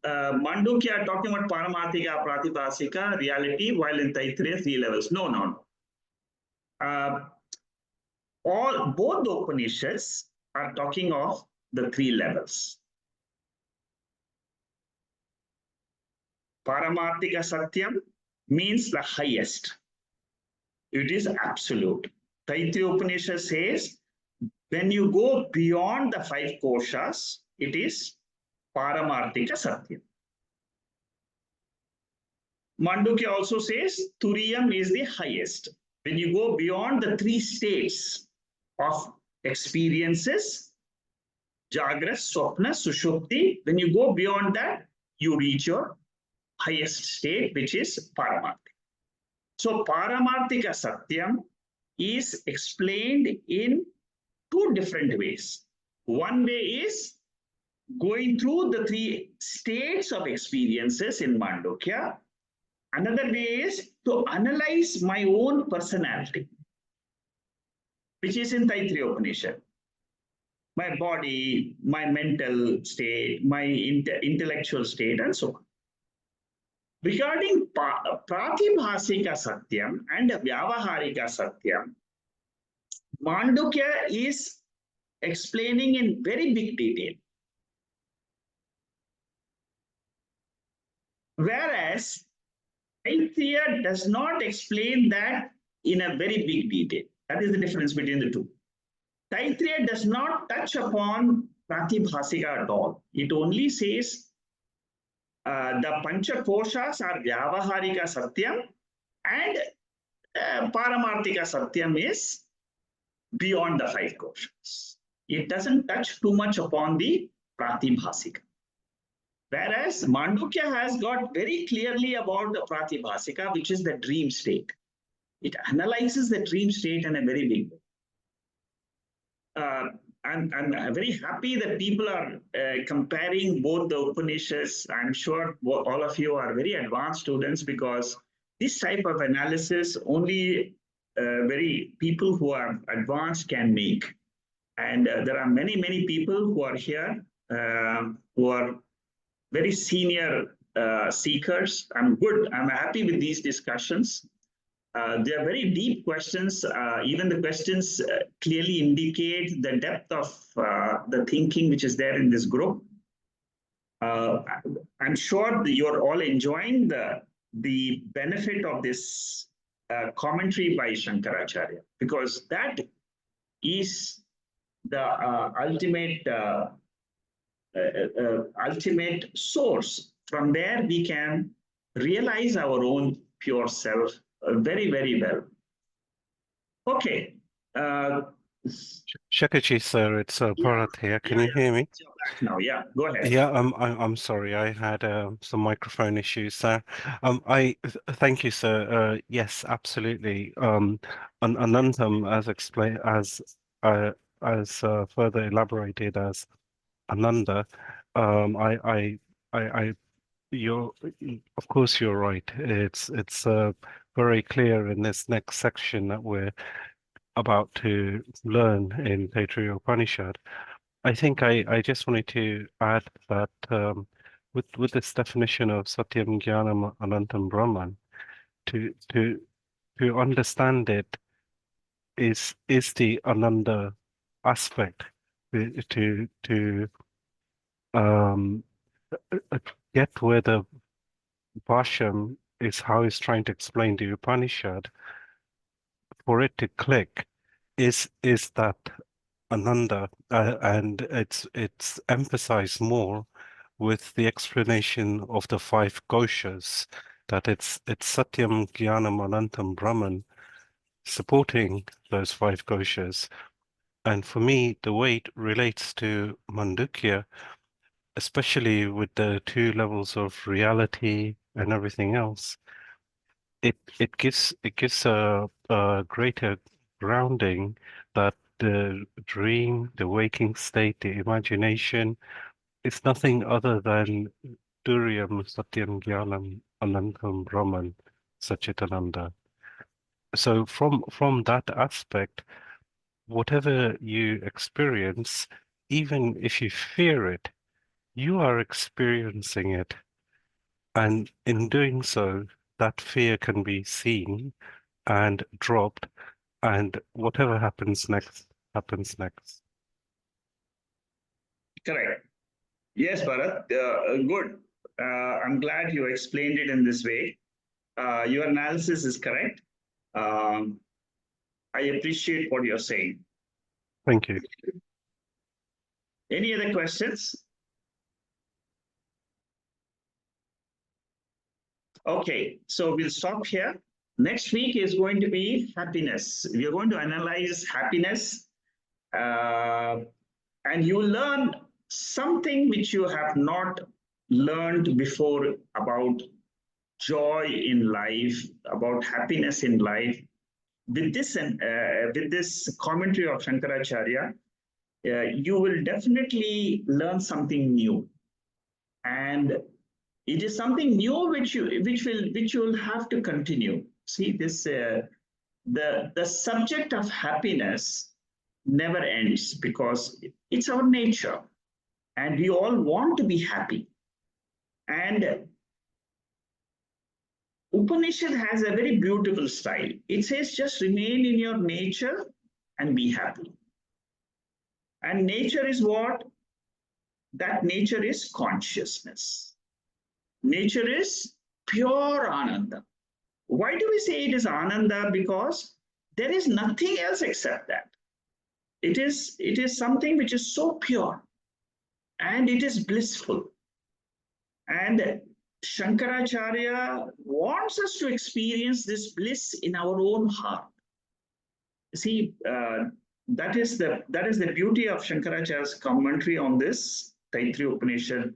Mandukya talking about Paramarthika, Pratipasika, reality, while in Taittiriya 3 levels. No. Both the Upanishads are talking of the 3 levels. Paramarthika Satyam means the highest. It is absolute. Taittriya Upanishad says, when you go beyond the 5 koshas, it is Paramarthika Satyam. Mandukya also says, Turiyam is the highest. When you go beyond the 3 states of experiences, Jagrat, Swapna, Sushupti, when you go beyond that, you reach your highest state, which is Paramarthika. So Paramarthika Satyam is explained in 2 different ways. One way is going through the 3 states of experiences in Mandukya. Another way is to analyze my own personality, which is in Taittriya Upanishad. My body, my mental state, my intellectual state, and so on. Regarding Pratibhasika Satyam and Vyavaharika Satyam, Mandukya is explaining in very big detail. Whereas Taittriya does not explain that in a very big detail. That is the difference between the two. Taittriya does not touch upon Pratibhasika at all. It only says the Pancha Koshas are Vyavaharika Satyam and Paramarthika Satyam is beyond the 5 koshas. It doesn't touch too much upon the Pratibhasika. Whereas Mandukya has got very clearly about the Pratibhasika, which is the dream state. It analyzes the dream state in a very big way. I'm very happy that people are comparing both the Upanishads. I'm sure all of you are very advanced students, because this type of analysis only very people who are advanced can make. And there are many people who are here who are very senior seekers. I'm happy with these discussions. They are very deep questions. Even the questions clearly indicate the depth of the thinking which is there in this group. I'm sure that you're all enjoying the benefit of this commentary by Shankaracharya, because that is the ultimate source. From there, we can realize our own pure self very, very well. Okay. Shakachi, sir, it's Bharat here. Can you hear me? Now, yeah, go ahead. Yeah, I'm sorry, I had some microphone issues. So, thank you, sir. Yes, absolutely. Anantam, as explained, as further elaborated as Ananda. You're, of course, you're right. It's very clear in this next section that we're about to learn in Taittriya Upanishad. I think I just wanted to add that with this definition of Satyam Jnanam Anantam Brahman, to to understand it is the Ananda aspect to get where the Bhashyam is how he's trying to explain the Upanishad. For it to click is that Ananda, and it's emphasized more with the explanation of the five koshas, that it's Satyam, Jnanam, Anantam, Brahman, supporting those five koshas. And for me, the way it relates to Mandukya, especially with the two levels of reality and everything else, it gives a greater grounding that the dream, the waking state, the imagination is nothing other than Duryam Satyam Jnanam Anantam Brahman Sachitananda. So from that aspect, whatever you experience, even if you fear it, you are experiencing it. And in doing so, that fear can be seen and dropped, and whatever happens next, happens next. Correct. Yes, Bharat. Good. I'm glad you explained it in this way. Your analysis is correct. I appreciate what you're saying. Thank you. Any other questions? Okay, so we'll stop here. Next week is going to be happiness. We are going to analyze happiness, and you will learn something which you have not learned before about joy in life, about happiness in life. With this commentary of Shankaracharya, you will definitely learn something new, and it is something new which you will have to continue. See, this the subject of happiness never ends because it's our nature, and we all want to be happy. And Upanishad has a very beautiful style. It says, just remain in your nature and be happy. And nature is what? That nature is consciousness. Nature is pure Ananda. Why do we say it is Ananda? Because there is nothing else except that. It is something which is so pure and it is blissful. And Shankaracharya wants us to experience this bliss in our own heart. See, that is the beauty of Shankaracharya's commentary on this Taittriya Upanishad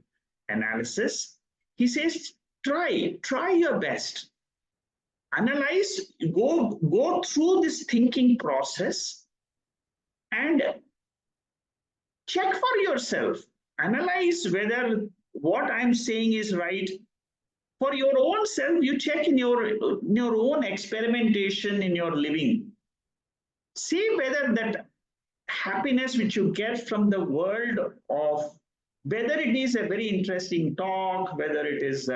analysis. He says, try your best. Analyze, go through this thinking process and check for yourself. Analyze whether what I'm saying is right. For your own self, you check in your own experimentation in your living. See whether that happiness which you get from the world of, whether it is a very interesting talk, whether it is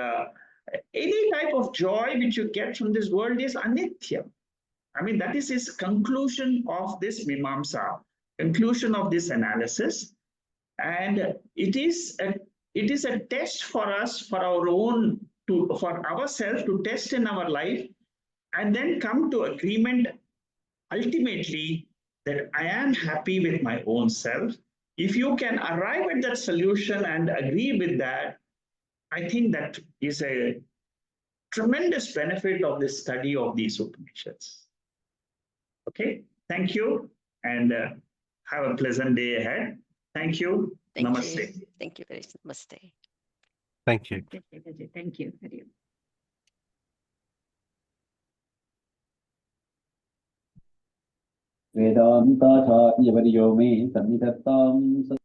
any type of joy which you get from this world is anitya. I mean, that is his conclusion of this Mimamsa, conclusion of this analysis. And it is a test for us, for ourselves to test in our life, and then come to agreement ultimately that I am happy with my own self. If you can arrive at that solution and agree with that, I think that is a tremendous benefit of the study of these Upanishads. Okay, thank you, and have a pleasant day ahead. Thank you. Thank Namaste. you. Thank you very much. Namaste. Thank you. Thank you. Vedanta Taittriya Upanishad